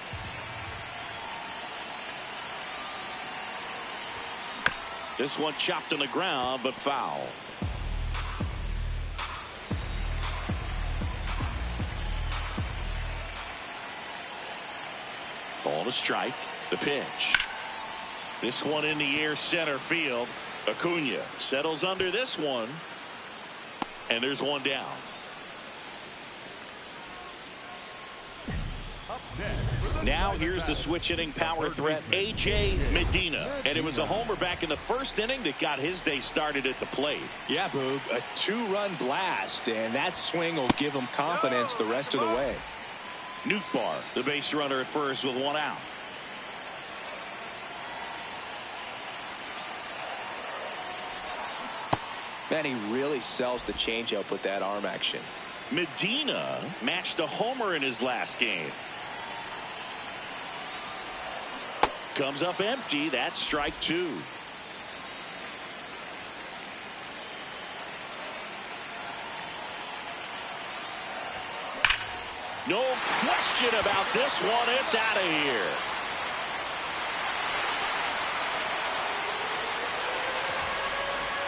This one chopped on the ground, but foul. Ball to strike. The pitch. This one in the air center field. Acuna settles under this one. And there's one down. Now here's the switch inning power threat, A.J. Medina. And it was a homer back in the first inning that got his day started at the plate. Yeah, Boog, a two-run blast, and that swing will give him confidence the rest of the way. Nootbaar, the base runner at first with one out. Man, he really sells the changeup with that arm action. Medina matched a homer in his last game. Comes up empty. That's strike two. No question about this one. It's out of here.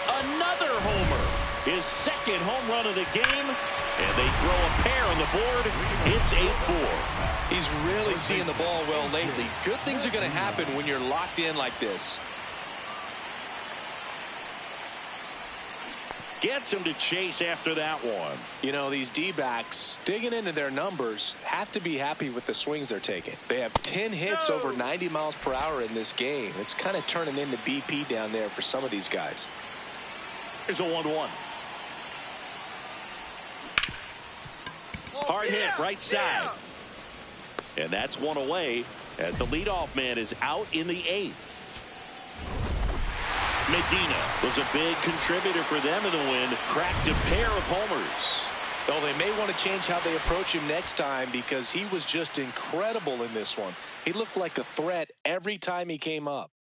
Another homer. His second home run of the game. And they throw a pair on the board. It's 8-4. He's really seeing the ball well lately. Good things are going to happen when you're locked in like this. Gets him to chase after that one. You know, these D-backs digging into their numbers have to be happy with the swings they're taking. They have 10 hits over 90 miles per hour in this game. It's kind of turning into BP down there for some of these guys. Here's a 1-1. Hard hit right side. And that's one away as the leadoff man is out in the 8th. Medina was a big contributor for them in the win. Cracked a pair of homers. Well, they may want to change how they approach him next time because he was just incredible in this one. He looked like a threat every time he came up.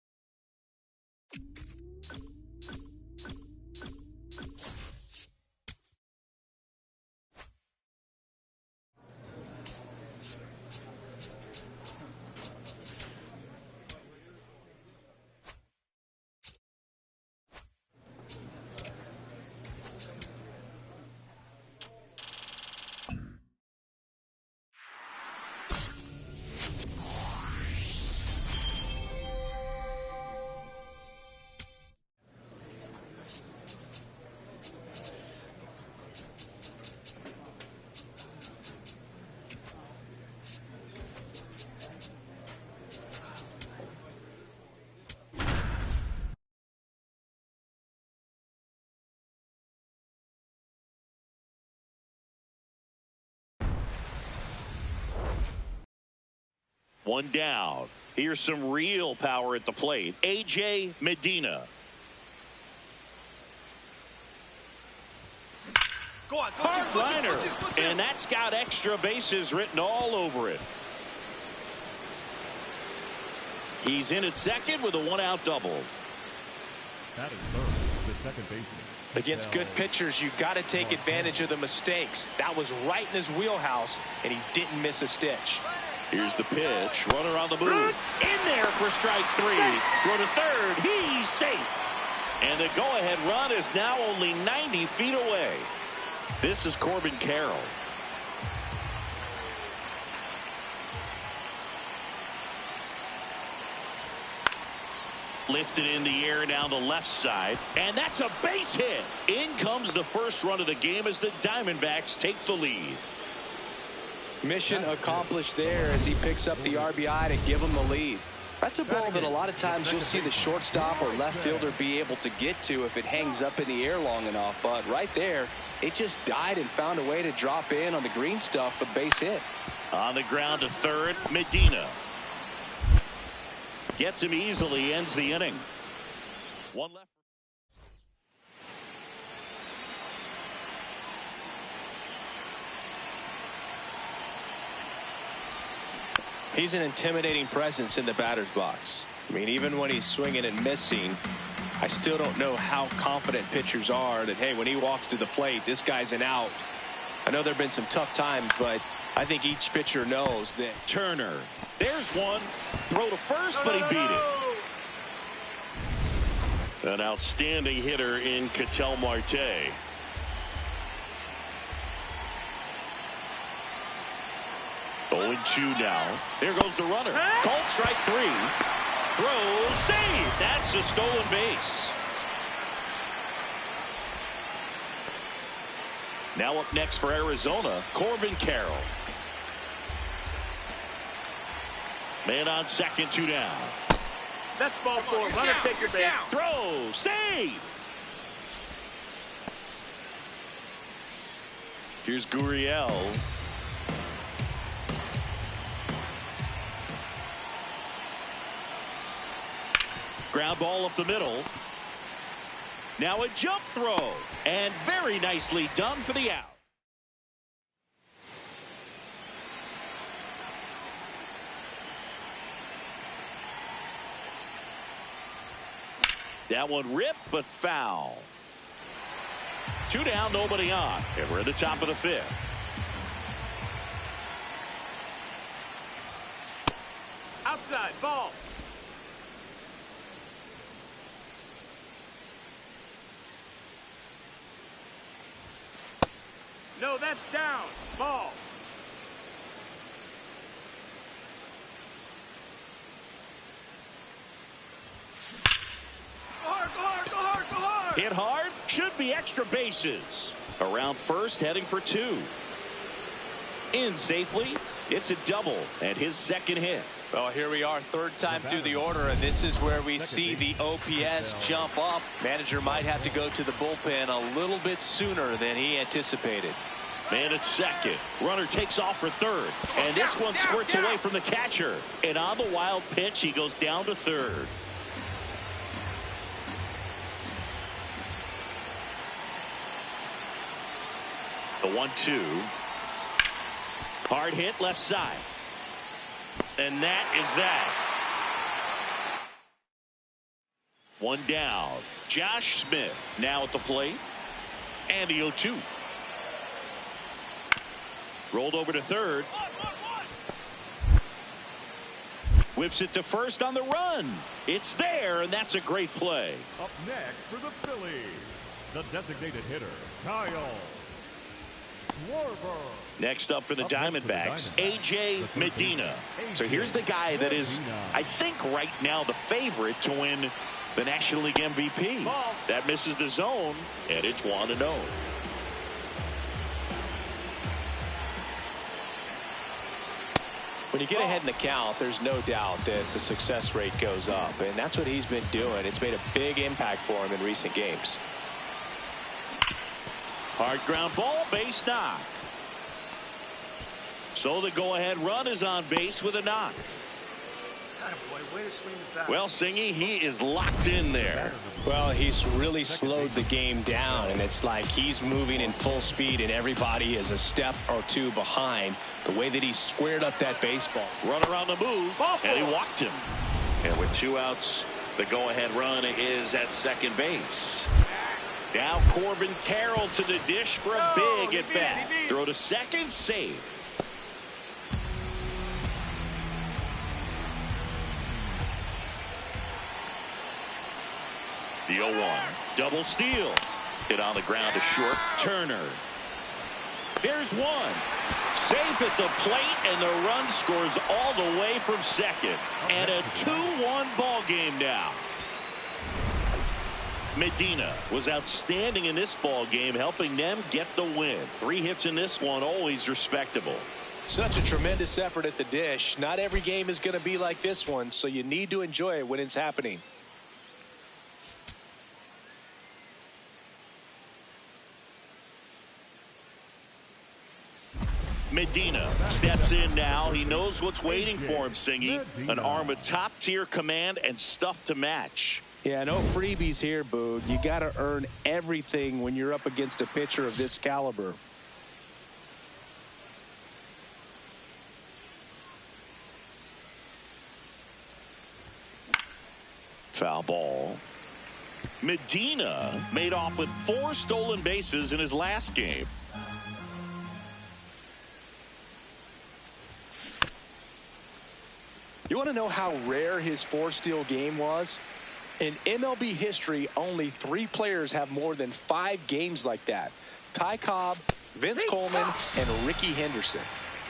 One down. Here's some real power at the plate. A.J. Medina. Go on, go Hard to, liner. And that's got extra bases written all over it. He's in at second with a one-out double. That is third, the second baseman. Against good pitchers, you've got to take advantage of the mistakes. That was right in his wheelhouse, and he didn't miss a stitch. Here's the pitch. Runner on the move. In there for strike three. Throw to third. He's safe. And the go-ahead run is now only 90 feet away. This is Corbin Carroll. Lifted in the air down the left side. And that's a base hit. In comes the first run of the game as the Diamondbacks take the lead. Mission accomplished there as he picks up the RBI to give him the lead. That's a ball that a lot of times you'll see the shortstop or left fielder be able to get to if it hangs up in the air long enough. But right there, it just died and found a way to drop in on the green stuff for the base hit. On the ground to third, Medina. Gets him easily, ends the inning. One left. He's an intimidating presence in the batter's box. I mean, even when he's swinging and missing, I still don't know how confident pitchers are that, hey, when he walks to the plate, this guy's an out. I know there have been some tough times, but I think each pitcher knows that. Turner. There's one. Throw to first, but he beat it. An outstanding hitter in Ketel Marte. Oh, 2 now. There goes the runner. Called strike three. Throw, save. That's a stolen base. Now up next for Arizona, Corbin Carroll. Man on second, 2 down. That's ball four. Runner, take your base. Throw, save. Here's Gurriel. Ground ball up the middle. Now a jump throw. And very nicely done for the out. That one ripped, but foul. 2 down, nobody on. And we're at the top of the 5th. Outside, ball. No, that's down. Ball. Go hard, go hard, go hard, go hard. Hit hard. Should be extra bases. Around first, heading for 2. In safely. It's a double and his second hit. Well, here we are, third time through the order, and this is where we see the OPS jump up. Manager might have to go to the bullpen a little bit sooner than he anticipated. Man at second. Runner takes off for third. And this one squirts away from the catcher. And on the wild pitch, he goes down to third. The 1-2. Hard hit left side. And that is that. One down. Josh Smith now at the plate. And the 0-2. Rolled over to third. Whips it to first on the run. It's there, and that's a great play. Up next for the Phillies, the designated hitter, Kyle Schwarber. Next up for the Diamondbacks, A.J. Medina. So here's the guy that is, I think, right now the favorite to win the National League MVP. That misses the zone, and it's 1-0. When you get ahead in the count, there's no doubt that the success rate goes up, and that's what he's been doing. It's made a big impact for him in recent games. Hard ground ball, base knock. So the go-ahead run is on base with a knock. Attaboy, way to swing the bat. Well, Singy, he is locked in there. Well, he's really slowed the game down, and it's like he's moving in full speed, and everybody is a step or two behind. The way that he squared up that baseball. Runner on the move, and he walked him. And with 2 outs, the go-ahead run is at second base. Now Corbin Carroll to the dish for a big at-bat. Throw to second, safe. The 0-1. Double steal. Hit on the ground to short. Turner. There's one. Safe at the plate, and the run scores all the way from second. And a 2-1 ball game now. Medina was outstanding in this ball game, helping them get the win. 3 hits in this one, always respectable. Such a tremendous effort at the dish. Not every game is going to be like this one, so you need to enjoy it when it's happening. Medina steps in now. He knows what's waiting for him, Singy. An arm with top-tier command and stuff to match. Yeah, no freebies here, Boog. You got to earn everything when you're up against a pitcher of this caliber. Foul ball. Medina made off with 4 stolen bases in his last game. You want to know how rare his 4-steal game was? In MLB history, only 3 players have more than 5 games like that. Ty Cobb, Vince Coleman, and Ricky Henderson.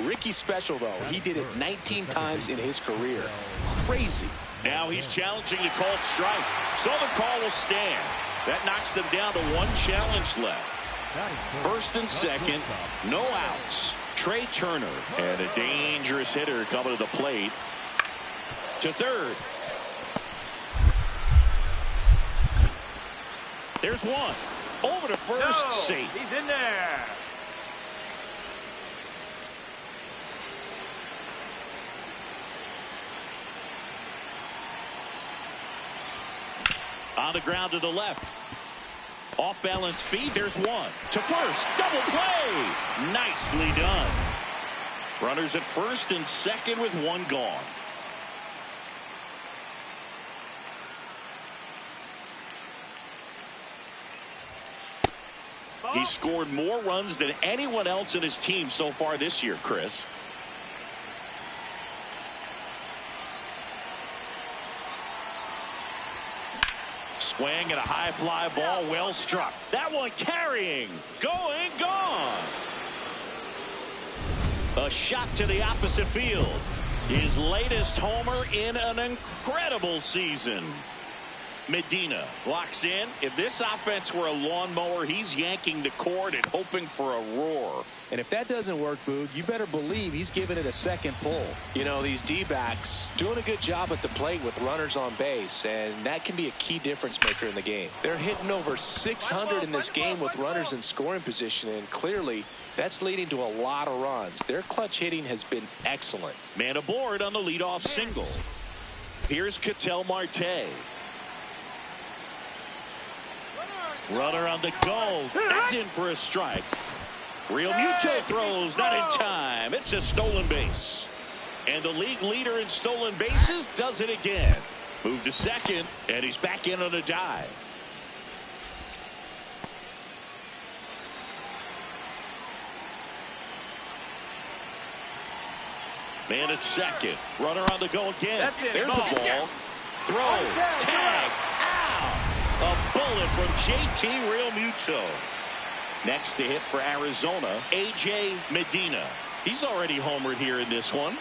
Ricky's special, though. He did it 19 times in his career. Crazy. Now he's challenging the called strike. So the call will stand. That knocks them down to 1 challenge left. First and second, no outs. Trey Turner, and a dangerous hitter coming to the plate. To third. There's one. Over to first. Safe. He's in there. On the ground to the left. Off balance feed. There's one. To first. Double play. Nicely done. Runners at first and second with 1 gone. He scored more runs than anyone else in his team so far this year, Chris. Swing and a high fly ball, well struck. That one carrying, going, gone. A shot to the opposite field. His latest homer in an incredible season. Medina blocks in. If this offense were a lawnmower, he's yanking the cord and hoping for a roar. And if that doesn't work, Boog, you better believe he's giving it a second pull. You know, these D-backs doing a good job at the plate with runners on base, and that can be a key difference maker in the game. They're hitting over 600 in this game with runners in scoring position, and clearly that's leading to a lot of runs. Their clutch hitting has been excellent. Man aboard on the leadoff single. Here's Ketel Marte. Runner on the go. That's in for a strike. Real Muto throws, not in time. It's a stolen base. And the league leader in stolen bases does it again. Move to second, and he's back in on a dive. Man at second. Runner on the go again. That's it. There's the ball. Throw. Tag. Ow. A bullet from JT Realmuto. Next to hit for Arizona, A.J. Medina. He's already homered here in this one.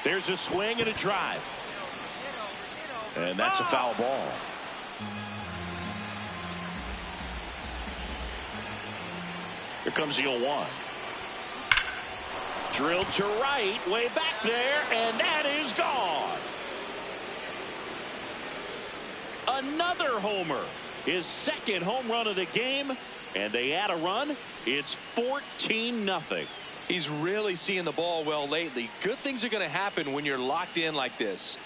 There's a swing and a drive. And that's a foul ball. Here comes the 0-1. Drilled to right, way back there, and that is gone. Another homer. His second home run of the game, and they add a run. It's 14-0. He's really seeing the ball well lately. Good things are going to happen when you're locked in like this.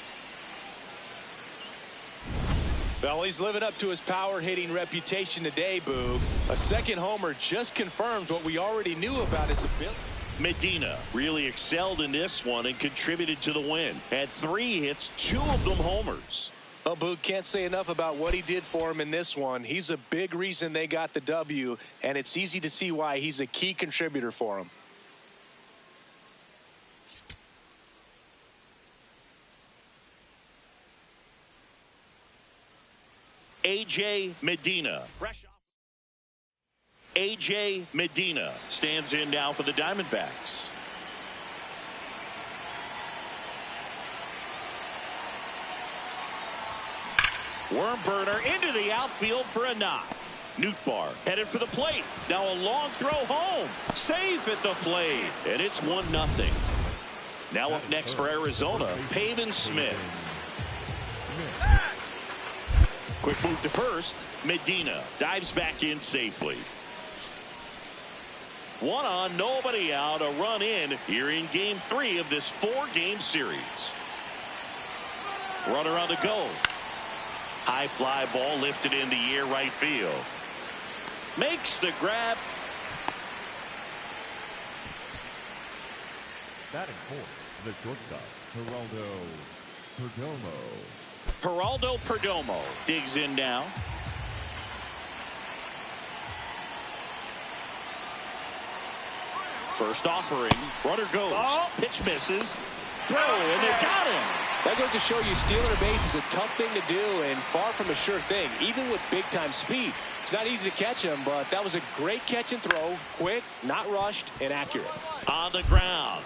Well, he's living up to his power hitting reputation today, Boog. A second homer just confirms what we already knew about his ability. Medina really excelled in this one and contributed to the win. Had 3 hits, 2 of them homers. Well, Boog, can't say enough about what he did for him in this one. He's a big reason they got the W, and it's easy to see why he's a key contributor for him. A.J. Medina. A.J. Medina stands in now for the Diamondbacks. Worm burner into the outfield for a knock. Nootbaar headed for the plate. Now a long throw home. Safe at the plate. And it's 1-0. Now up next for Arizona, Pavin Smith. Quick move to first. Medina dives back in safely. 1 on, nobody out, a run in here in game 3 of this 4-game series. Runner on the go. High fly ball lifted in the air right field. Makes the grab. Batting fourth, the shortstop, Geraldo Perdomo. Geraldo Perdomo digs in now. First offering. Runner goes. Ball. Pitch misses. Throw, and they got him. That goes to show you stealing a base is a tough thing to do and far from a sure thing, even with big-time speed. It's not easy to catch him, but that was a great catch and throw. Quick, not rushed, and accurate. On the ground.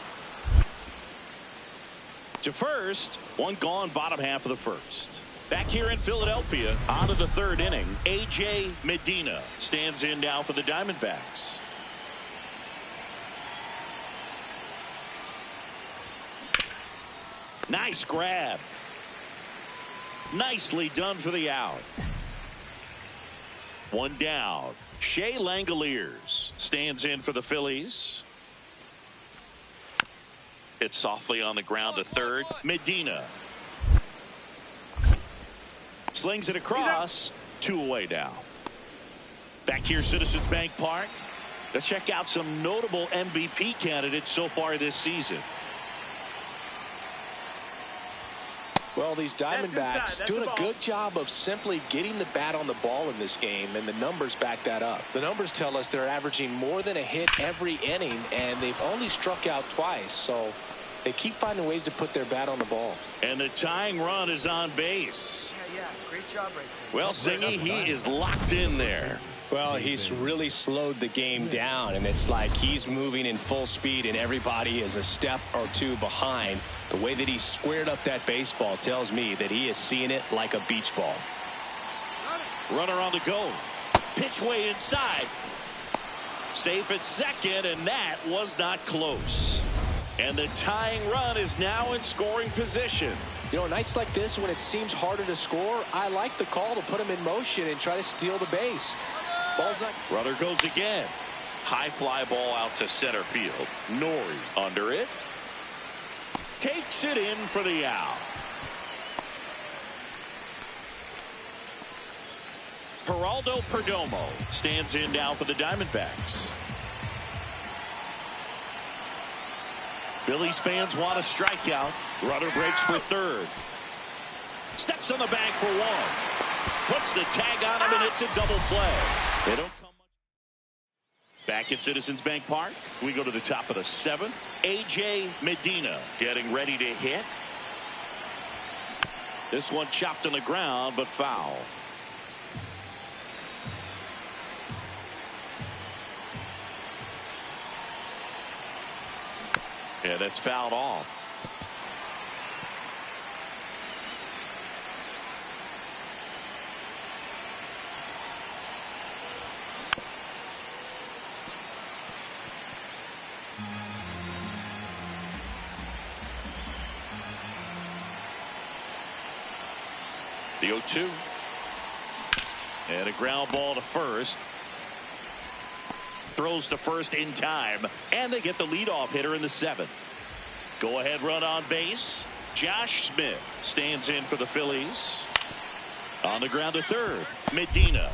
To first. 1 gone, bottom half of the first. Back here in Philadelphia, on to the 3rd inning. A.J. Medina stands in now for the Diamondbacks. Nice grab. Nicely done for the out. 1 down. Shea Langoliers stands in for the Phillies. Hit softly on the ground to third. Medina slings it across. 2 away now. Back here, Citizens Bank Park. Let's check out some notable MVP candidates so far this season. Well, these Diamondbacks That's doing the a good job of simply getting the bat on the ball in this game, and the numbers back that up. The numbers tell us they're averaging more than a hit every inning, and they've only struck out twice, so they keep finding ways to put their bat on the ball. And the tying run is on base. Yeah, great job right there. Well, Singy, he is locked in there. Well, he's really slowed the game down, and it's like he's moving in full speed and everybody is a step or 2 behind. The way that he squared up that baseball tells me that he is seeing it like a beach ball. Runner on the go. Pitch way inside. Safe at second, and that was not close. And the tying run is now in scoring position. You know, nights like this when it seems harder to score, I like the call to put him in motion and try to steal the base. Ball's not. Runner goes again. High fly ball out to center field. Nori under it. Takes it in for the out. Geraldo Perdomo stands in now for the Diamondbacks. Phillies fans want a strikeout. Runner breaks for third. Steps on the bag for one. Puts the tag on him, and it's a double play. They don't come much. Back at Citizens Bank Park, we go to the top of the seventh. A.J. Medina getting ready to hit. This one chopped on the ground, but foul. Yeah, that's fouled off. The 0-2. And a ground ball to first. Throws to first in time, and they get the leadoff hitter in the seventh. Go ahead run on base. Josh Smith stands in for the Phillies. On the ground to third, Medina.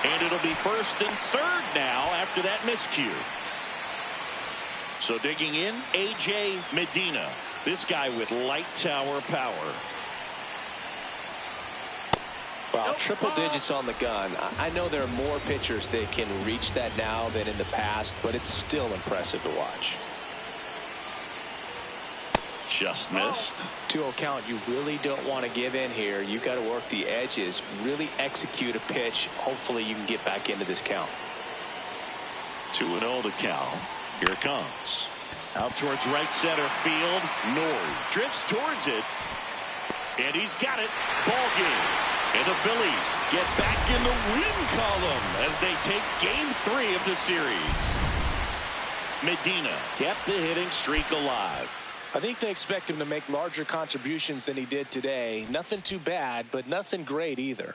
And it'll be first and third now after that miscue. So digging in, A.J. Medina. This guy with light tower power. Well, triple digits on the gun. I know there are more pitchers that can reach that now than in the past, but it's still impressive to watch. Just missed. 2-0 count. You really don't want to give in here. You've got to work the edges, really execute a pitch. Hopefully you can get back into this count. 2-0 to count. Here it comes. Out towards right center field. Nori drifts towards it. And he's got it. Ball game. And the Phillies get back in the win column as they take game 3 of the series. Medina kept the hitting streak alive. I think they expect him to make larger contributions than he did today. Nothing too bad, but nothing great either.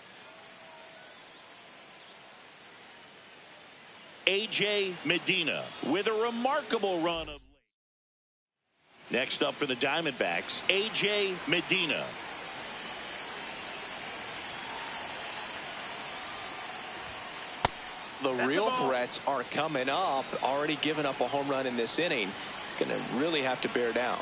A.J. Medina with a remarkable run of late. Next up for the Diamondbacks, A.J. Medina. The real threats are coming up. Already given up a home run in this inning. He's going to really have to bear down.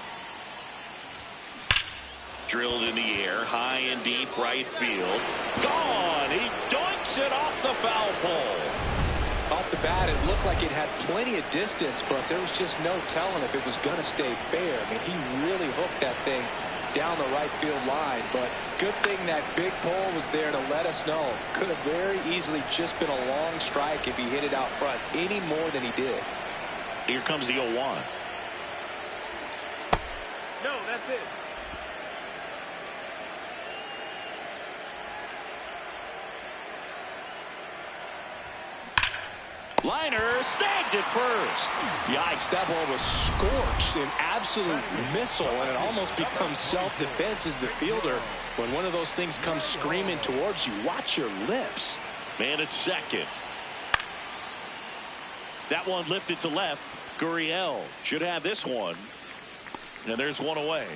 Drilled in the air, high and deep right field. Gone! He doinks it off the foul pole. Off the bat, it looked like it had plenty of distance, but there was just no telling if it was going to stay fair. I mean, he really hooked that thing down the right field line, but good thing that big pole was there to let us know. Could have very easily just been a long strike if he hit it out front any more than he did. Here comes the 0-1. No, that's it. Liner snagged it first. Yikes, that ball was scorched, an absolute missile, and it almost becomes self-defense as the fielder. When one of those things comes screaming towards you, watch your lips. Man at second. That one lifted to left. Gurriel should have this one. And there's one away.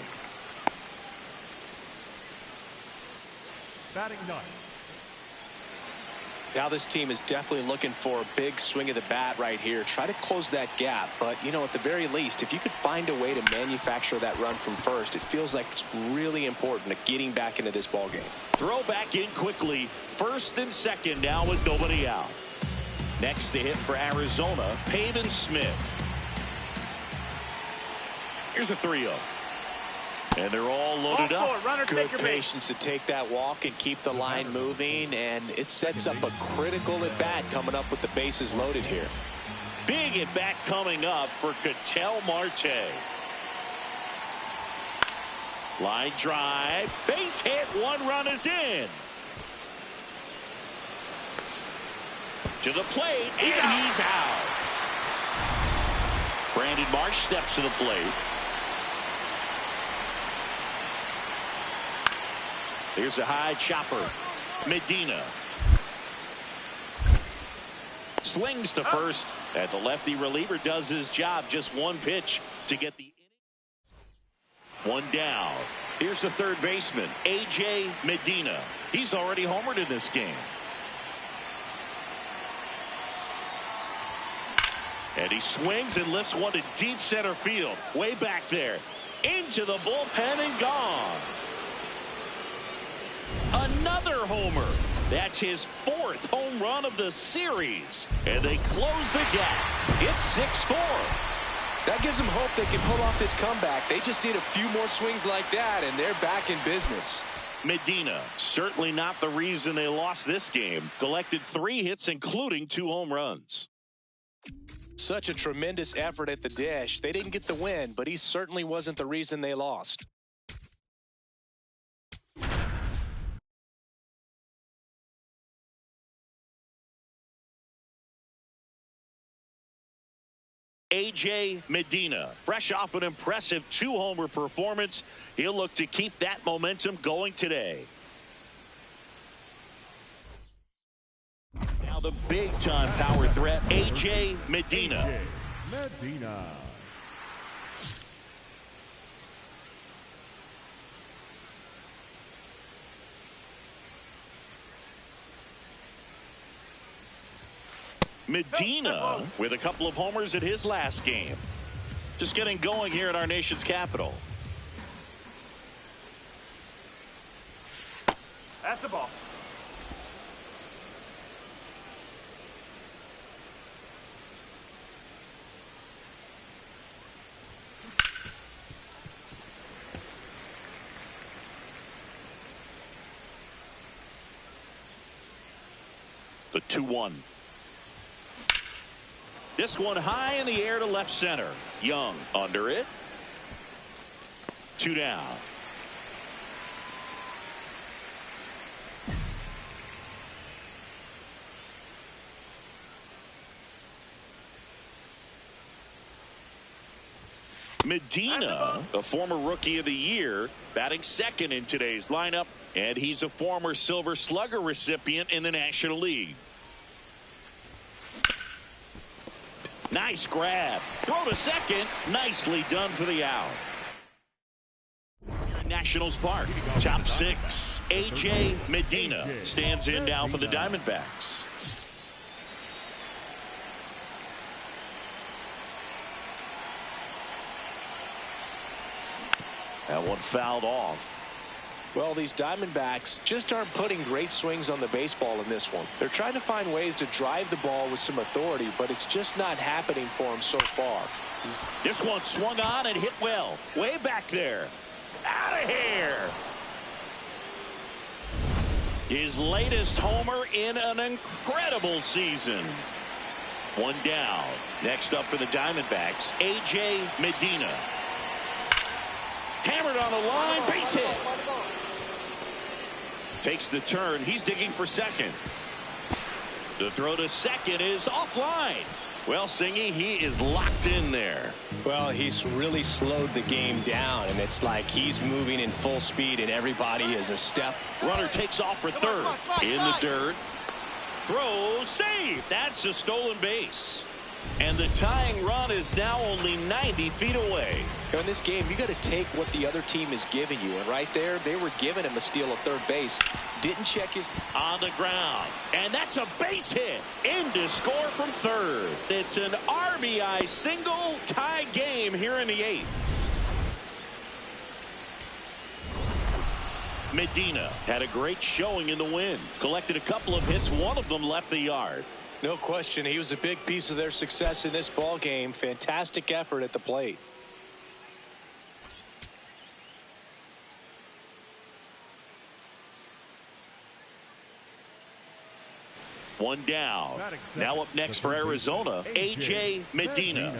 Batting ninth. Now this team is definitely looking for a big swing of the bat right here. Try to close that gap. But, you know, at the very least, if you could find a way to manufacture that run from first, it feels like it's really important to getting back into this ball game. Throw back in quickly. First and second now with nobody out. Next to hit for Arizona, Pavin Smith. Here's a 3-0. And they're all loaded up. Runner, Good take your base. patience to take that walk and keep the line moving, and it sets up a critical at bat coming up with the bases loaded here. Big at bat coming up for Ketel Marte. Line drive, base hit, 1 run is in. To the plate, and he's out. Brandon Marsh steps to the plate. Here's a high chopper. Medina slings to first, and the lefty reliever does his job. Just one pitch to get the inning. One down. Here's the third baseman, A.J. Medina. He's already homered in this game. And he swings and lifts one to deep center field. Way back there. Into the bullpen and gone. Another homer. That's his 4th home run of the series. And they close the gap. It's 6-4. That gives them hope they can pull off this comeback. They just need a few more swings like that, and they're back in business. Medina, certainly not the reason they lost this game. Collected 3 hits, including 2 home runs. Such a tremendous effort at the dish. They didn't get the win, but he certainly wasn't the reason they lost. A.J. Medina, fresh off an impressive 2-homer performance. He'll look to keep that momentum going today. Now the big-time power threat, A.J. Medina. Medina. Medina with a couple of homers in his last game. Just getting going here at our nation's capital. That's the ball. The 2-1. This one high in the air to left center. Young under it. 2 down. Medina, a former Rookie of the Year, batting 2nd in today's lineup, and he's a former Silver Slugger recipient in the National League. Nice grab. Throw to second. Nicely done for the out. Here in Nationals Park, top 6. A.J. Medina stands in now for the Diamondbacks. That one fouled off. Well, these Diamondbacks just aren't putting great swings on the baseball in this one. They're trying to find ways to drive the ball with some authority, but it's just not happening for them so far. This one swung on and hit well. Way back there. Out of here. His latest homer in an incredible season. 1 down. Next up for the Diamondbacks, A.J. Medina. Hammered on the line, base hit. Takes the turn. He's digging for second. The throw to second is offline. Well, Singy, he is locked in there. Well, he's really slowed the game down, and it's like he's moving in full speed, and everybody is a step. Runner takes off for third. In the dirt. Throw, save. That's a stolen base. And the tying run is now only 90 feet away. In this game, you got to take what the other team is giving you. And right there, they were giving him a steal of third base. Didn't check his... On the ground. And that's a base hit. In to score from third. It's an RBI single, tie game here in the 8th. Medina had a great showing in the win. Collected a couple of hits. One of them left the yard. No question, he was a big piece of their success in this ball game. Fantastic effort at the plate. One down. Now up next for Arizona, A.J. Medina.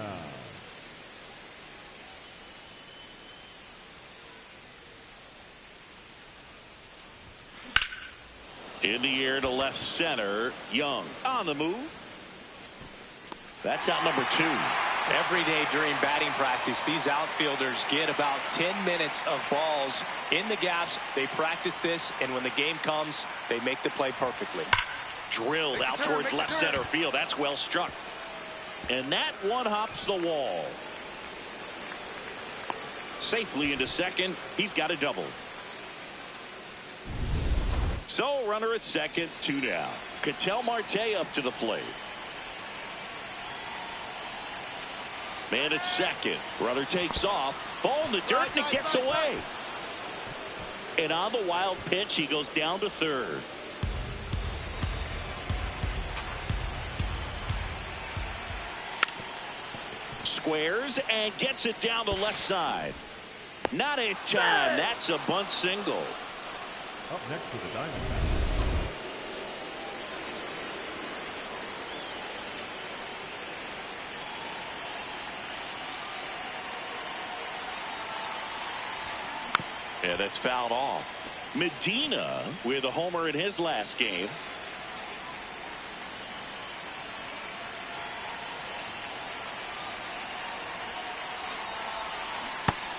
In the air to left center. Young on the move. That's out number 2. Every day during batting practice, these outfielders get about 10 minutes of balls in the gaps. They practice this, and when the game comes, they make the play perfectly. Drilled out towards left center field. That's well struck. And that one hops the wall. Safely into second. He's got a double. So runner at second, 2 down. Ketel Marte up to the plate. Man at second. Runner takes off. Ball in the dirt and it gets away. And on the wild pitch, he goes down to third. Squares and gets it down to left side. Not in time. That's a bunt single. Up next for the Diamondbacks. Yeah, that's fouled off. Medina with a homer in his last game.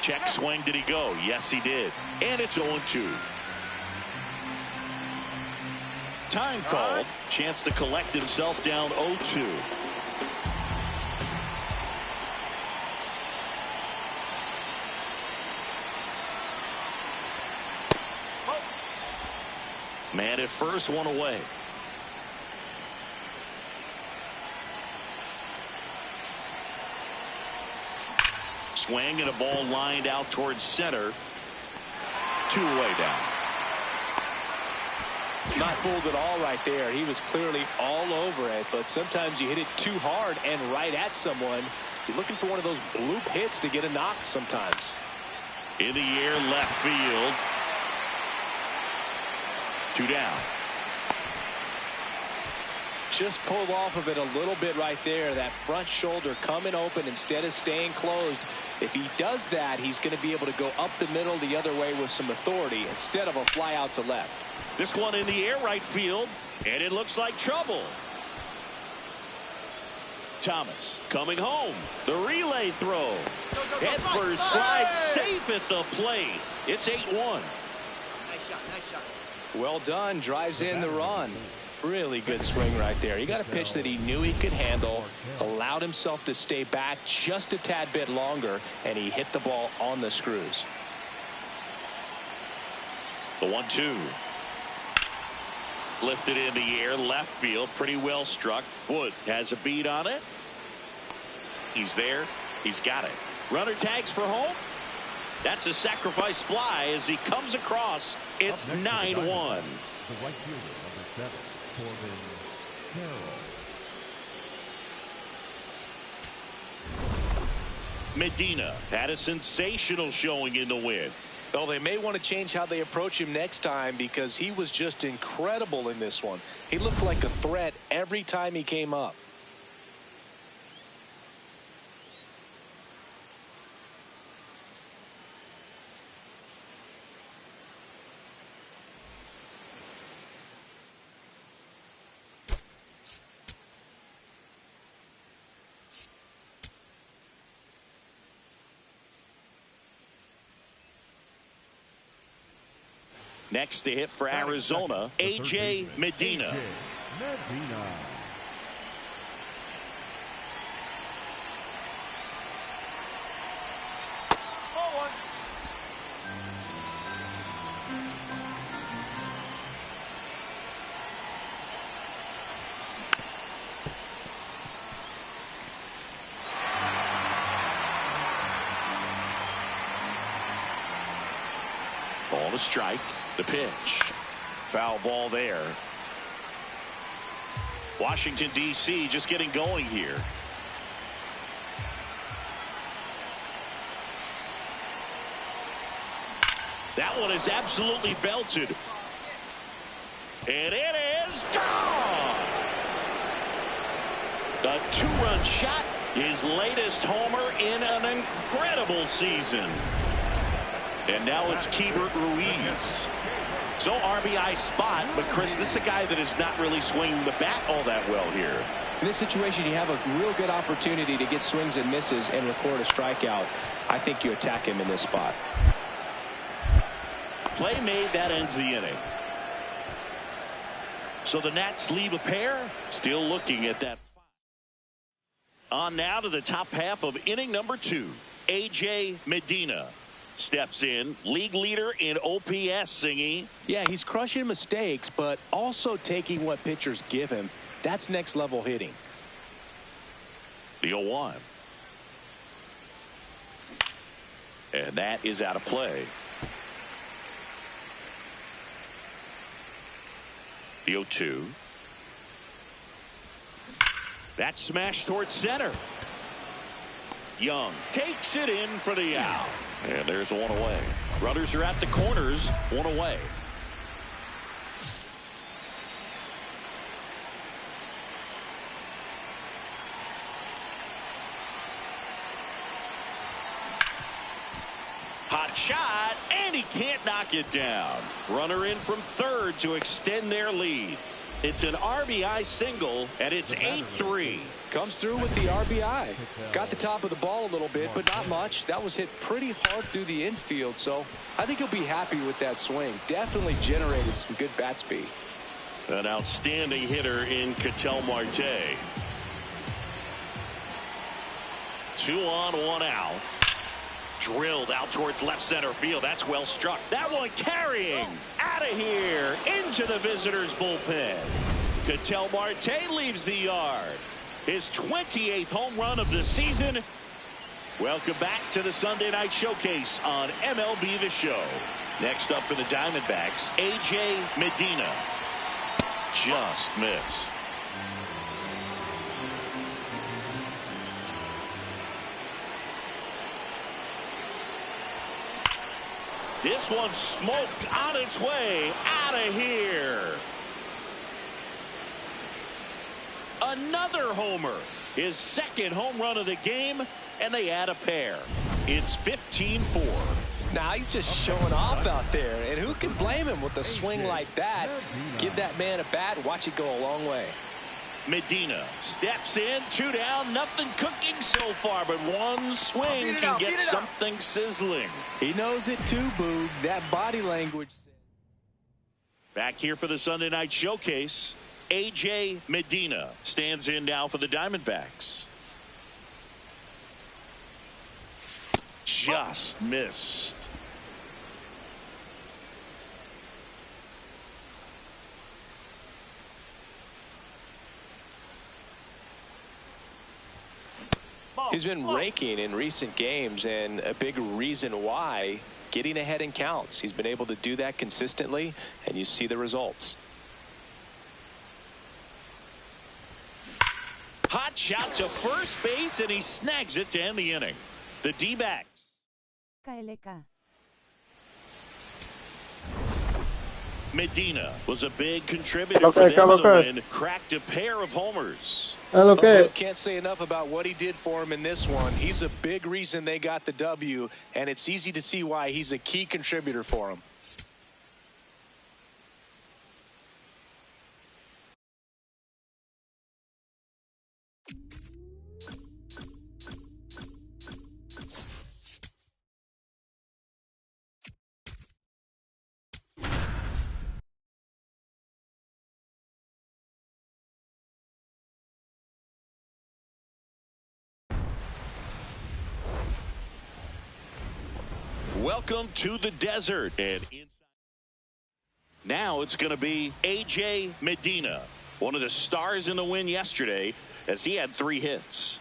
Check swing. Did he go? Yes, he did. And it's 0-2. Time called. Chance to collect himself down 0-2. Man at first, one away. Swing and a ball lined out towards center. 2 away down. Not fooled at all right there. He was clearly all over it, but sometimes you hit it too hard and right at someone. You're looking for one of those bloop hits to get a knock sometimes. In the air, left field. 2 down. Just pulled off of it a little bit right there. That front shoulder coming open instead of staying closed. If he does that, he's going to be able to go up the middle the other way with some authority instead of a fly out to left. This one in the air, right field, and it looks like trouble. Thomas coming home. The relay throw. Head first slide, safe at the plate. It's 8-1. Nice shot, nice shot. Well done. Drives in the run. Really good swing right there. He got a pitch that he knew he could handle, allowed himself to stay back just a tad bit longer, and he hit the ball on the screws. The 1-2. Lifted in the air, left field, pretty well struck. Wood has a beat on it. He's there. He's got it. Runner tags for home. That's a sacrifice fly as he comes across. It's 9-1. The right fielder, number 7, Corbin Carroll. Medina had a sensational showing in the win. Well, they may want to change how they approach him next time because he was just incredible in this one. He looked like a threat every time he came up. Next to hit for Arizona, A.J. Medina. Medina. Ball to strike. The pitch. Foul ball there. Washington, D.C. just getting going here. That one is absolutely belted. And it is gone. A 2-run shot. His latest homer in an incredible season. And now it's Keibert Ruiz. So RBI spot, but Chris, this is a guy that is not really swinging the bat all that well here. In this situation, you have a real good opportunity to get swings and misses and record a strikeout. I think you attack him in this spot. Play made, that ends the inning. So the Nats leave a pair, still looking at that. On now to the top half of inning number 2. A.J. Medina steps in, league leader in OPS, Singy. Yeah, he's crushing mistakes, but also taking what pitchers give him. That's next level hitting. The 0-1. And that is out of play. The 0-2. That smash towards center. Young takes it in for the out. And there's one away. Runners are at the corners, one away. Hot shot, and he can't knock it down. Runner in from third to extend their lead. It's an RBI single, and it's 8-3. Comes through with the RBI. Got the top of the ball a little bit, but not much. That was hit pretty hard through the infield, so I think he'll be happy with that swing. Definitely generated some good bat speed. An outstanding hitter in Ketel Marte. 2 on, 1 out. Drilled out towards left center field. That's well struck. That one carrying out of here into the visitors' bullpen. Ketel Marte leaves the yard. His 28th home run of the season. Welcome back to the Sunday Night Showcase on MLB The Show. Next up for the Diamondbacks, A.J. Medina. Just missed. This one smoked on its way out of here. Another homer. His second home run of the game, and they add a pair. It's 15-4. Now he's just showing off out there, and who can blame him with a swing like that? Give that man a bat, watch it go a long way. Medina steps in, 2 down, nothing cooking so far, but one swing can get something sizzling. He knows it too, Boog. That body language. Back here for the Sunday Night Showcase, A.J. Medina stands in now for the Diamondbacks. Just missed. He's been raking in recent games, and a big reason why, getting ahead in counts. He's been able to do that consistently, and you see the results. Hot shot to first base, and he snags it to end the inning. The D-backs. KLK. Medina was a big contributor for them in the win. Cracked a pair of homers. Can't say enough about what he did for him in this one. He's a big reason they got the W, and it's easy to see why he's a key contributor for him. Welcome to the desert. And now it's going to be A.J. Medina, one of the stars in the win yesterday, as he had 3 hits.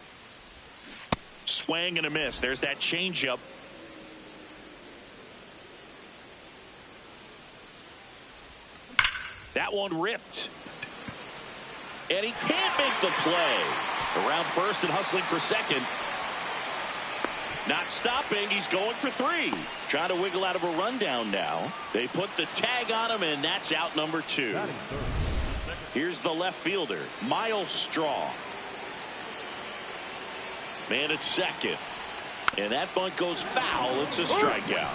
Swing and a miss. There's that changeup. That one ripped. And he can't make the play. Around first and hustling for second. Not stopping. He's going for 3. Trying to wiggle out of a rundown now. They put the tag on him, and that's out number 2. Here's the left fielder, Miles Straw. Man at second. And that bunt goes foul. It's a strikeout.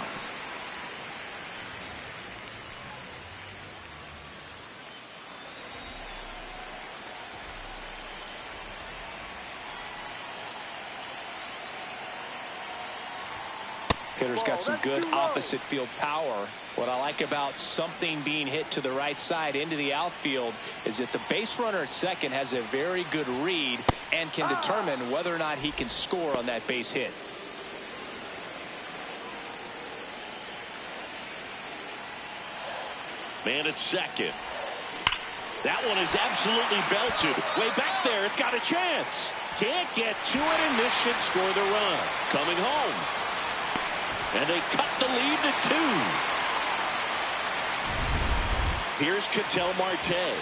Hitter's got some good opposite field power. What I like about something being hit to the right side into the outfield is that the base runner at second has a very good read and can determine whether or not he can score on that base hit. Man at second. That one is absolutely belted. Way back there. It's got a chance. Can't get to it, and this should score the run. Coming home. And they cut the lead to 2. Here's Ketel Marte.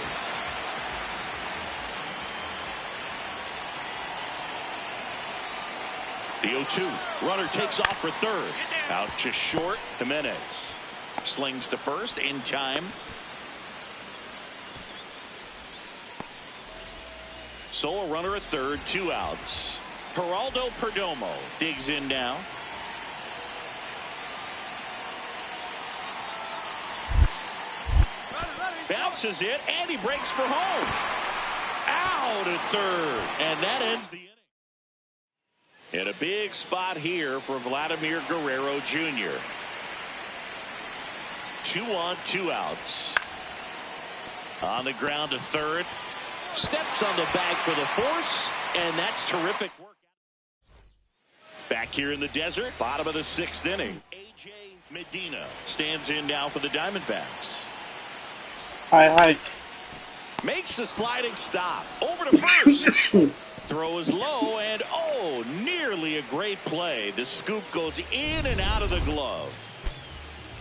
The 0-2. Runner takes off for third. Out to short. Jimenez slings to first in time. So a runner at third, 2 outs. Geraldo Perdomo digs in now. Bounces it, and he breaks for home. Out at third, and that ends the inning. And a big spot here for Vladimir Guerrero Jr. 2 on, 2 outs. On the ground to third. Steps on the bag for the force, and that's terrific work. Back here in the desert, bottom of the 6th inning. A.J. Medina stands in now for the Diamondbacks. Hi. Makes a sliding stop. Over to first. Throw is low, and nearly a great play. The scoop goes in and out of the glove.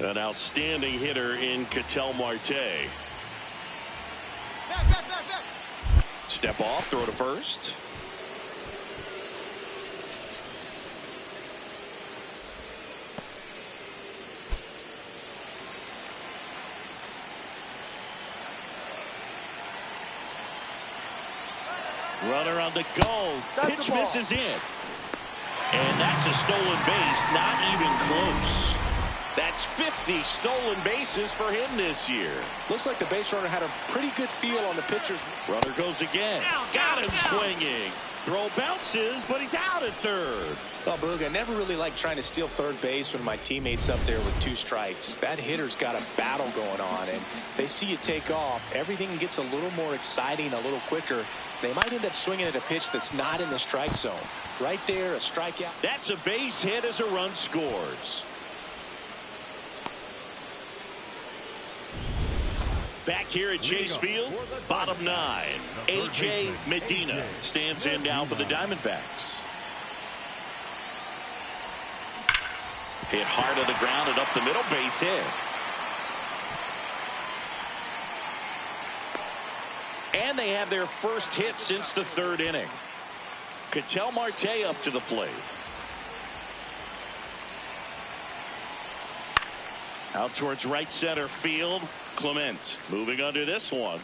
An outstanding hitter in Ketel Marte. Back. Step off, throw to first. Runner on the go. Pitch misses in. And that's a stolen base, not even close. That's 50 stolen bases for him this year. Looks like the base runner had a pretty good feel on the pitcher's. Runner goes again. Got him swinging. Throw bounces, but he's out at third. Well, Boog, I never really like trying to steal third base when my teammate's up there with 2 strikes. That hitter's got a battle going on, and they see you take off. Everything gets a little more exciting, a little quicker. They might end up swinging at a pitch that's not in the strike zone. Right there, a strikeout. That's a base hit as a run scores. Back here at Chase Field, bottom 9. A.J. Medina stands in now for the Diamondbacks. Hit hard on the ground and up the middle, base hit. And they have their first hit since the 3rd inning. Ketel Marte up to the plate. Out towards right center field. Clement moving under this one.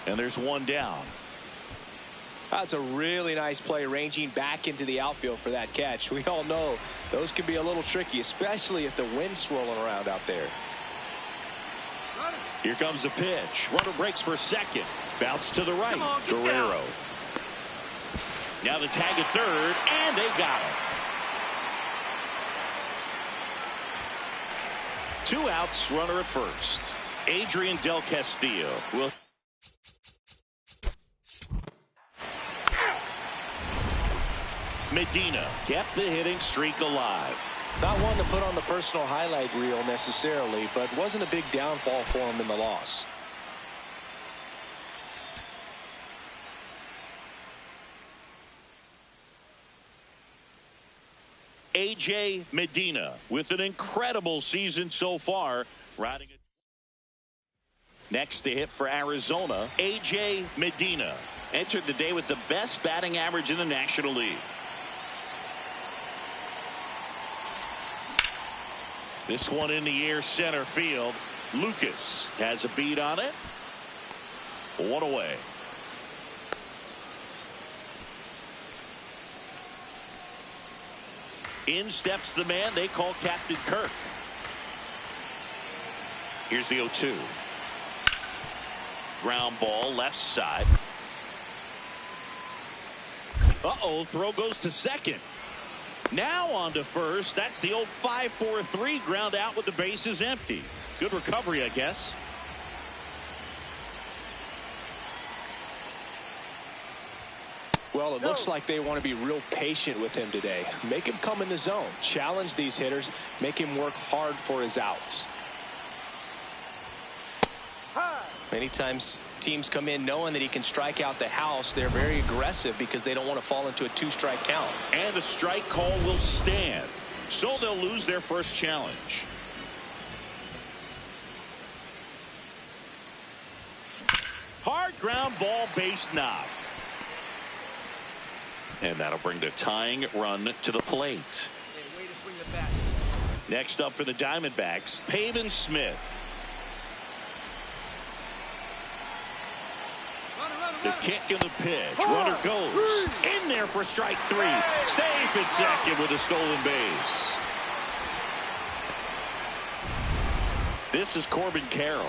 And there's one down. That's a really nice play, ranging back into the outfield for that catch. We all know those can be a little tricky, especially if the wind's swirling around out there. Here comes the pitch. Runner breaks for second. Bounce to the right. Guerrero. Now the tag at third, and they got him. 2 outs, runner at first. Adrian Del Castillo will. Medina kept the hitting streak alive. Not one to put on the personal highlight reel necessarily, but wasn't a big downfall for him in the loss. A.J. Medina with an incredible season so far. Riding it. Next to hit for Arizona, A.J. Medina entered the day with the best batting average in the National League. This one in the air, center field. Lucas has a beat on it. 1 away. In steps the man they call Captain Kirk. Here's the 0-2. Ground ball left side. Throw goes to second. Now on to first. That's the old 5-4-3 ground out with the bases empty. Good recovery, I guess. Well, it looks like they want to be real patient with him today. Make him come in the zone. Challenge these hitters. Make him work hard for his outs. Many times teams come in knowing that he can strike out the house. They're very aggressive because they don't want to fall into a 2-strike count. And the strike call will stand. so they'll lose their first challenge. Hard ground ball base knob. And that'll bring the tying run to the plate. Hey, way to swing the bat. Next up for the Diamondbacks, Pavin Smith. The kick and the pitch. Runner goes in there for strike 3. Safe at second with a stolen base. This is Corbin Carroll.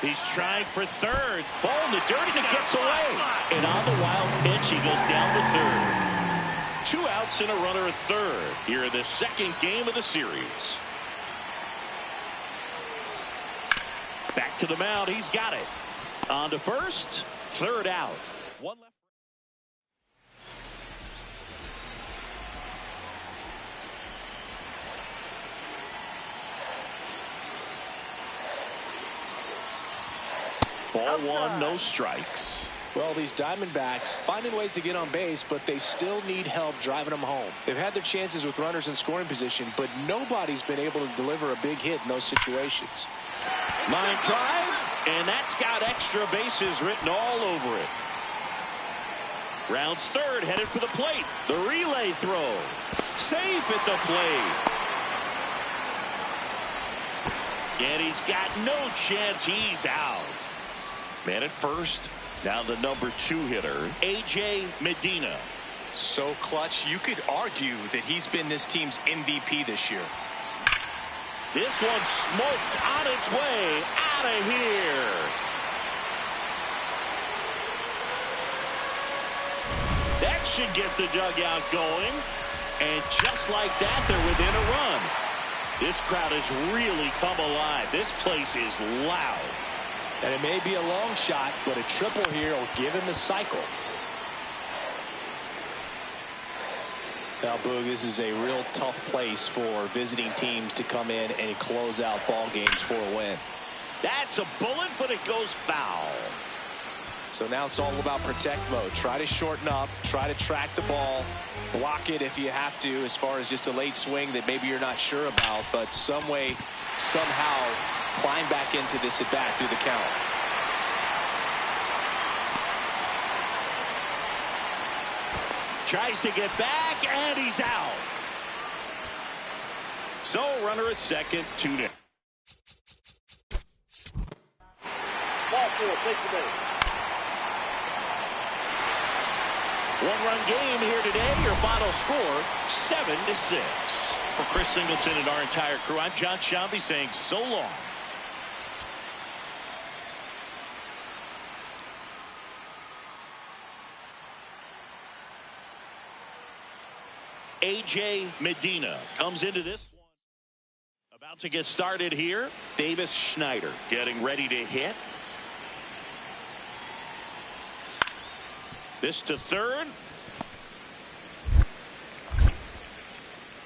He's trying for third. Ball in the dirt and it gets away. And on the wild pitch, he goes down to third. 2 outs and a runner at third here in the second game of the series. Back to the mound. He's got it. On to first. Third out. One left. Ball 1, no strikes. Well, these Diamondbacks finding ways to get on base, but they still need help driving them home. They've had their chances with runners in scoring position, but nobody's been able to deliver a big hit in those situations. Line drive, and that's got extra bases written all over it. Rounds third, headed for the plate. The relay throw. Safe at the plate. And he's got no chance. He's out. Man at first. Now the number 2 hitter, A.J. Medina. So clutch, you could argue that he's been this team's MVP this year. This one smoked on its way out of here. That should get the dugout going. And just like that, they're within a run. This crowd has really come alive. This place is loud. And it may be a long shot, but a triple here will give him the cycle. Now, Boog, this is a real tough place for visiting teams to come in and close out ball games for a win. That's a bullet, but it goes foul. So now it's all about protect mode. Try to shorten up, try to track the ball, block it if you have to, as far as just a late swing that maybe you're not sure about, but some way, somehow, climb back into this at bat through the count. Tries to get back, and he's out. So, runner at second, 2-0. Ball 4, take the base. One-run game here today. Your final score, 7-6. For Chris Singleton and our entire crew, I'm John Shambi saying so long. A.J. Medina comes into this one. About to get started here. Davis Schneider getting ready to hit. This to third.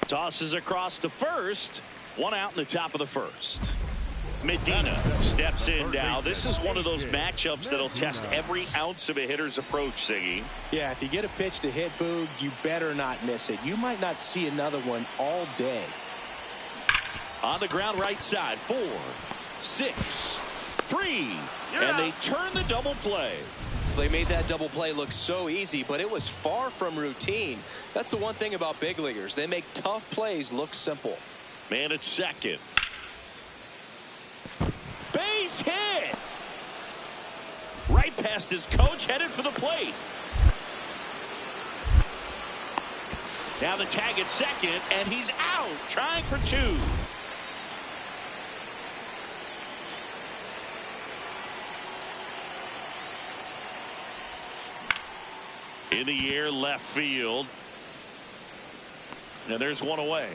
Tosses across to first. 1 out in the top of the first. Medina steps in now. This is one of those matchups that'll test every ounce of a hitter's approach, Siggy. Yeah, if you get a pitch to hit, Boog, you better not miss it. You might not see another one all day. On the ground right side, 4, 6, 3, and they turn the double play. They made that double play look so easy, but it was far from routine. That's the one thing about big leaguers. They make tough plays look simple. Man at second. Base hit. Right past his coach, headed for the plate. Now the tag at second, and he's out, trying for 2. In the air, left field. And there's one away.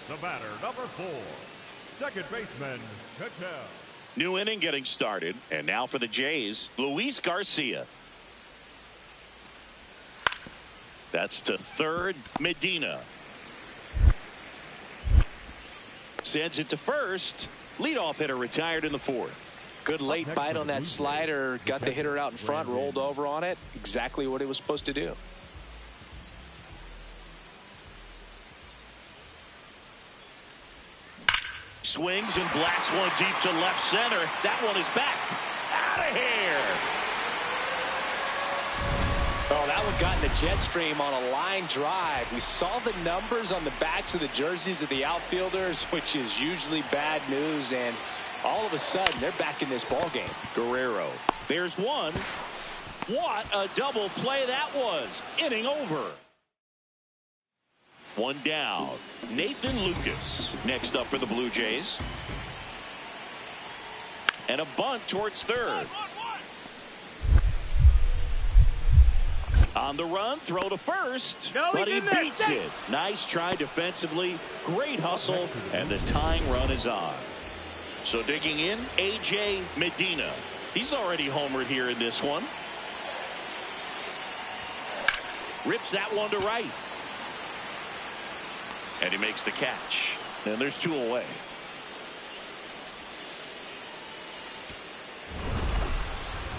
The batter, number 4, second baseman, Cattell. New inning getting started. And now for the Jays, Luis Garcia. That's to third, Medina. Sends it to first. Leadoff hitter retired in the 4th. Good late bite on that slider. Got the hitter out in front, rolled over on it. Exactly what it was supposed to do. Swings and blasts one deep to left center. That one is back. Out of here. Oh, that one got in the jet stream on a line drive. We saw the numbers on the backs of the jerseys of the outfielders, which is usually bad news, and all of a sudden they're back in this ball game. Guerrero. There's one. What a double play that was. Inning over. One down. Nathan Lucas next up for the Blue Jays. And a bunt towards third. On the run, throw to first, but he beats it. Nice try defensively, great hustle, and the tying run is on. So digging in, A.J. Medina. He's already homered here in this one. Rips that one to right. And he makes the catch. And there's two away.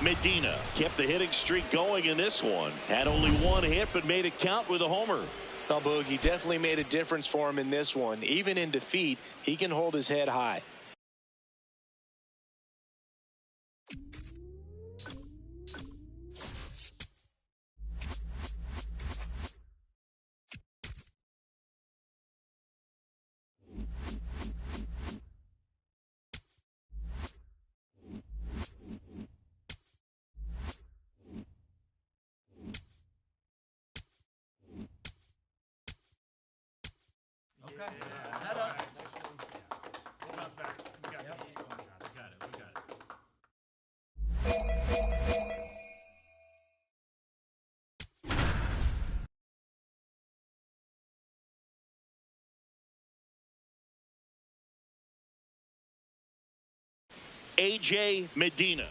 Medina kept the hitting streak going in this one. Had only one hit, but made it count with a homer. Well, Boogie definitely made a difference for him in this one. Even in defeat, he can hold his head high. Okay. Head up. Nice one. We'll bounce back. We got it. We got it. We got it. A.J. Medina.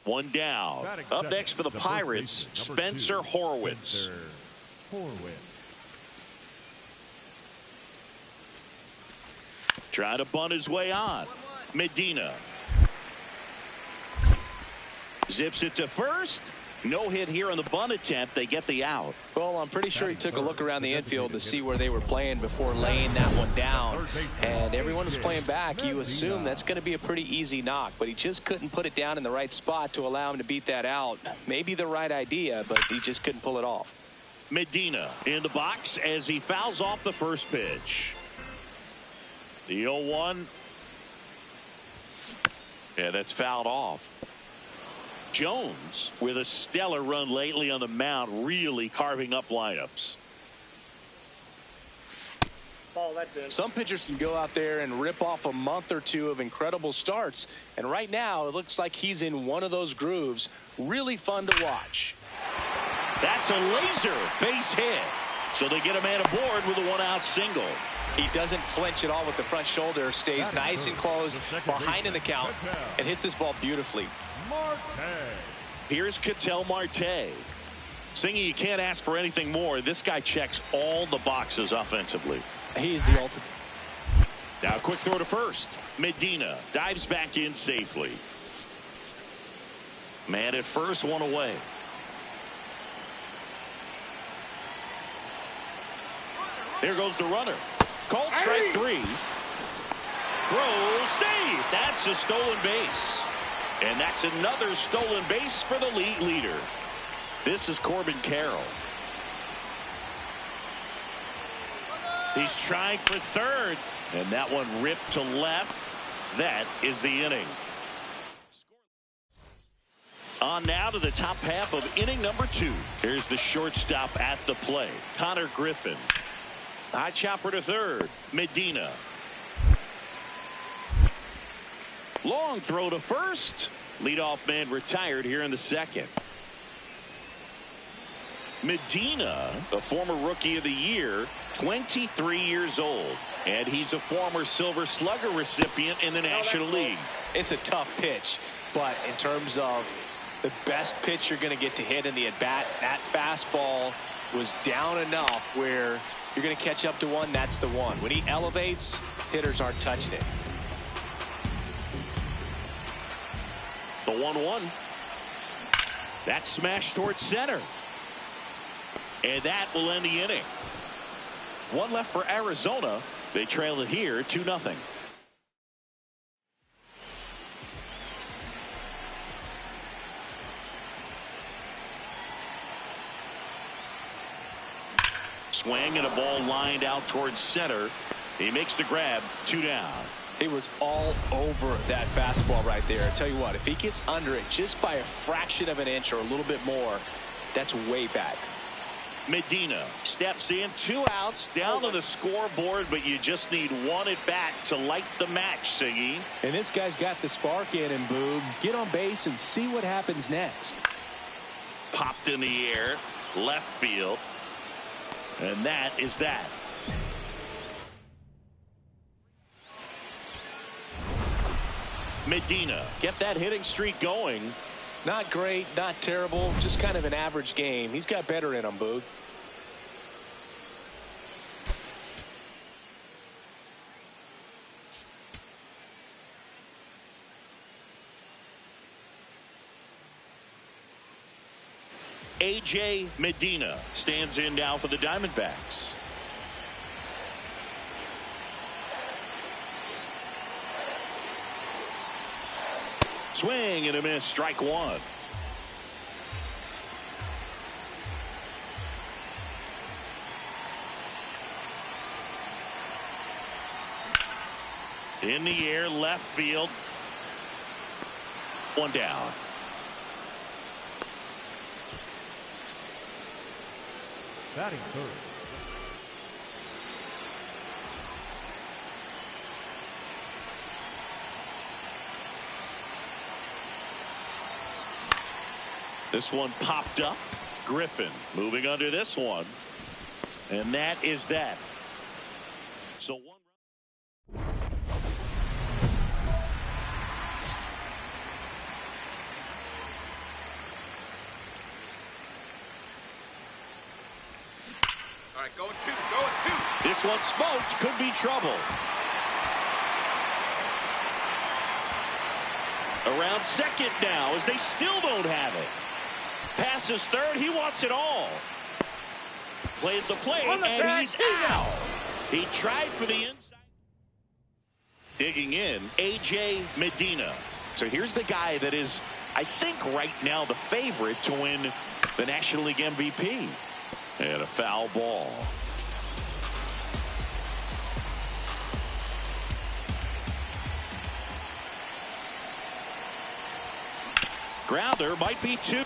One down. Up next for the Pirates, Spencer Horwitz. Trying to bunt his way on. Medina. Zips it to first. No hit here on the bunt attempt. They get the out. Well, I'm pretty sure he took a look around the infield to see where they were playing before laying that one down. And everyone was playing back. You assume that's going to be a pretty easy knock, but he just couldn't put it down in the right spot to allow him to beat that out. Maybe the right idea, but he just couldn't pull it off. Medina in the box as he fouls off the first pitch. The 0-1. Yeah, that's fouled off. Jones with a stellar run lately on the mound, really carving up lineups. Ball, that's it. Some pitchers can go out there and rip off a month or two of incredible starts, and right now it looks like he's in one of those grooves. Really fun to watch. That's a laser base hit. So they get a man aboard with a one-out single. He doesn't flinch at all with the front shoulder, stays nice and close behind in the count, and hits this ball beautifully. Here's Ketel Marte. Singing, you can't ask for anything more. This guy checks all the boxes offensively. He's the ultimate. Now a quick throw to first. Medina dives back in safely. Man at first, one away. There goes the runner. Called strike three. Throw, save. That's a stolen base. And that's another stolen base for the league leader. This is Corbin Carroll. He's trying for third. And that one ripped to left. That is the inning. On now to the top half of inning number 2. Here's the shortstop at the play. Connor Griffin. High chopper to third. Medina. Long throw to first. Leadoff man retired here in the second. Medina, a former rookie of the year, 23 years old. And he's a former Silver Slugger recipient in the National League. It's a tough pitch, but in terms of the best pitch you're going to get to hit in the at-bat, that fastball was down enough where you're going to catch up to one. That's the one. When he elevates, hitters aren't touching it. 1-1. That smash towards center. And that will end the inning. One left for Arizona. They trail it here 2-0. Swing and a ball lined out towards center. He makes the grab. 2 down. He was all over that fastball right there. I tell you what, if he gets under it just by a fraction of an inch or a little bit more, that's way back. Medina steps in, 2 outs, down on the scoreboard, but you just need 1 at bat to light the match, Siggy. And this guy's got the spark in him, Boog. Get on base and see what happens next. Popped in the air, left field, and that is that. Medina kept that hitting streak going. Not great, not terrible, just kind of an average game. He's got better in him, Boog. A.J. Medina stands in now for the Diamondbacks. Swing and a miss, strike 1. In the air, left field. 1 down. Batting third. This one popped up. Griffin moving under this one. And that is that. So one. All right, going 2, going 2. This one smoked, could be trouble. Around second now as they still don't have it. Passes third, he wants it all. Plays the play, and he's out. He tried for the inside. Digging in, A.J. Medina. So here's the guy that is, I think, right now the favorite to win the National League MVP. And a foul ball. Grounder might be 2.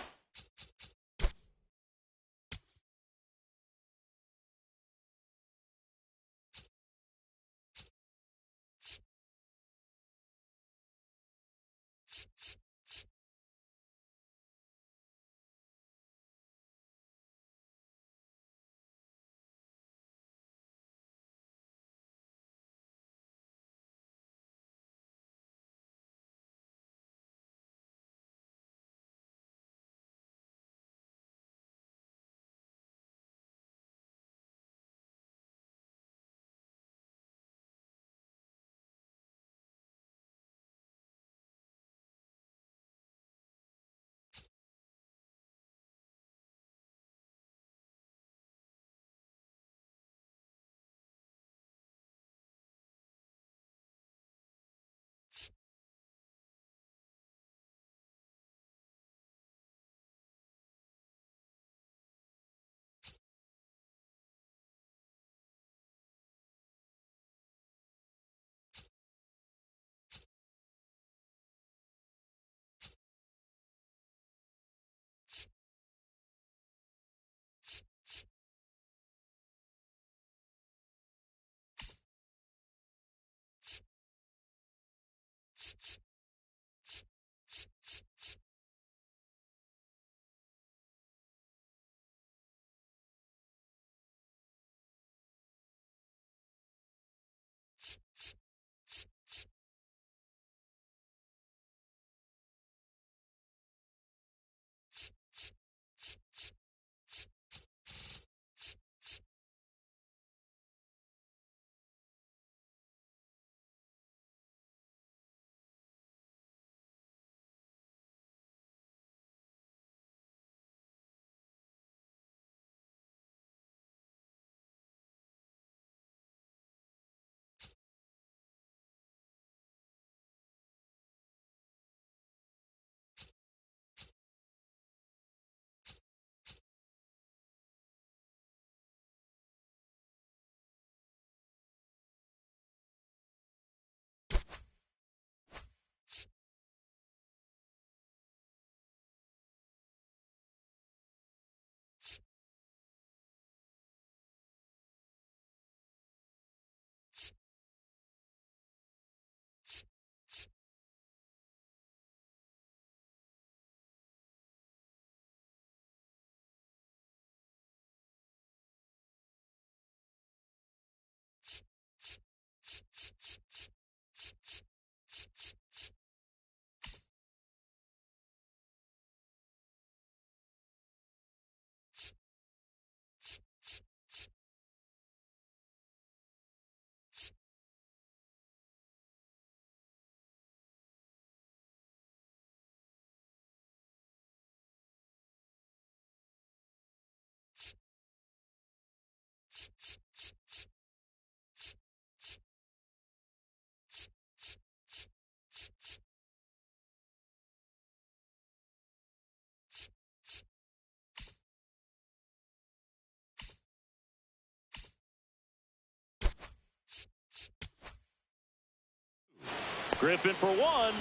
Griffin for one.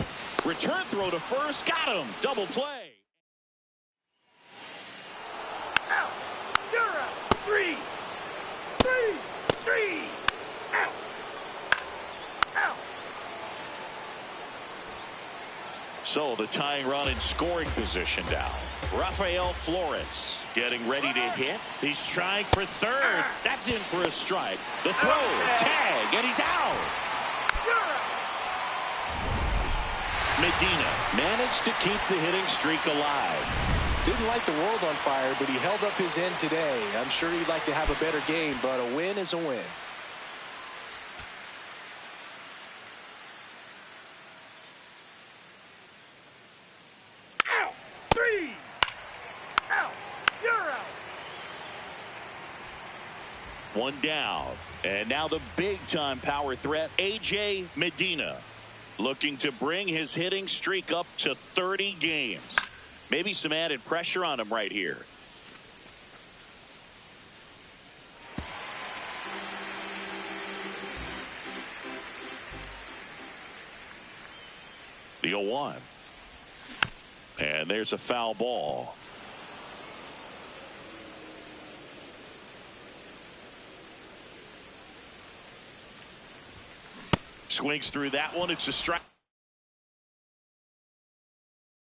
Return throw to first. Got him. Double play. Out. You're out. Three. Out. Out. So the tying run in scoring position now. Rafael Flores getting ready to hit. He's trying for third. That's in for a strike. The throw, tag, and he's out. Medina managed to keep the hitting streak alive. Didn't light the world on fire, but he held up his end today. I'm sure he'd like to have a better game, but a win is a win. Out. Three. Out. You're out. One down. And now the big-time power threat, A.J. Medina, looking to bring his hitting streak up to 30 games. Maybe some added pressure on him right here. The 0-1. And there's a foul ball. Swings through that one. It's a strike.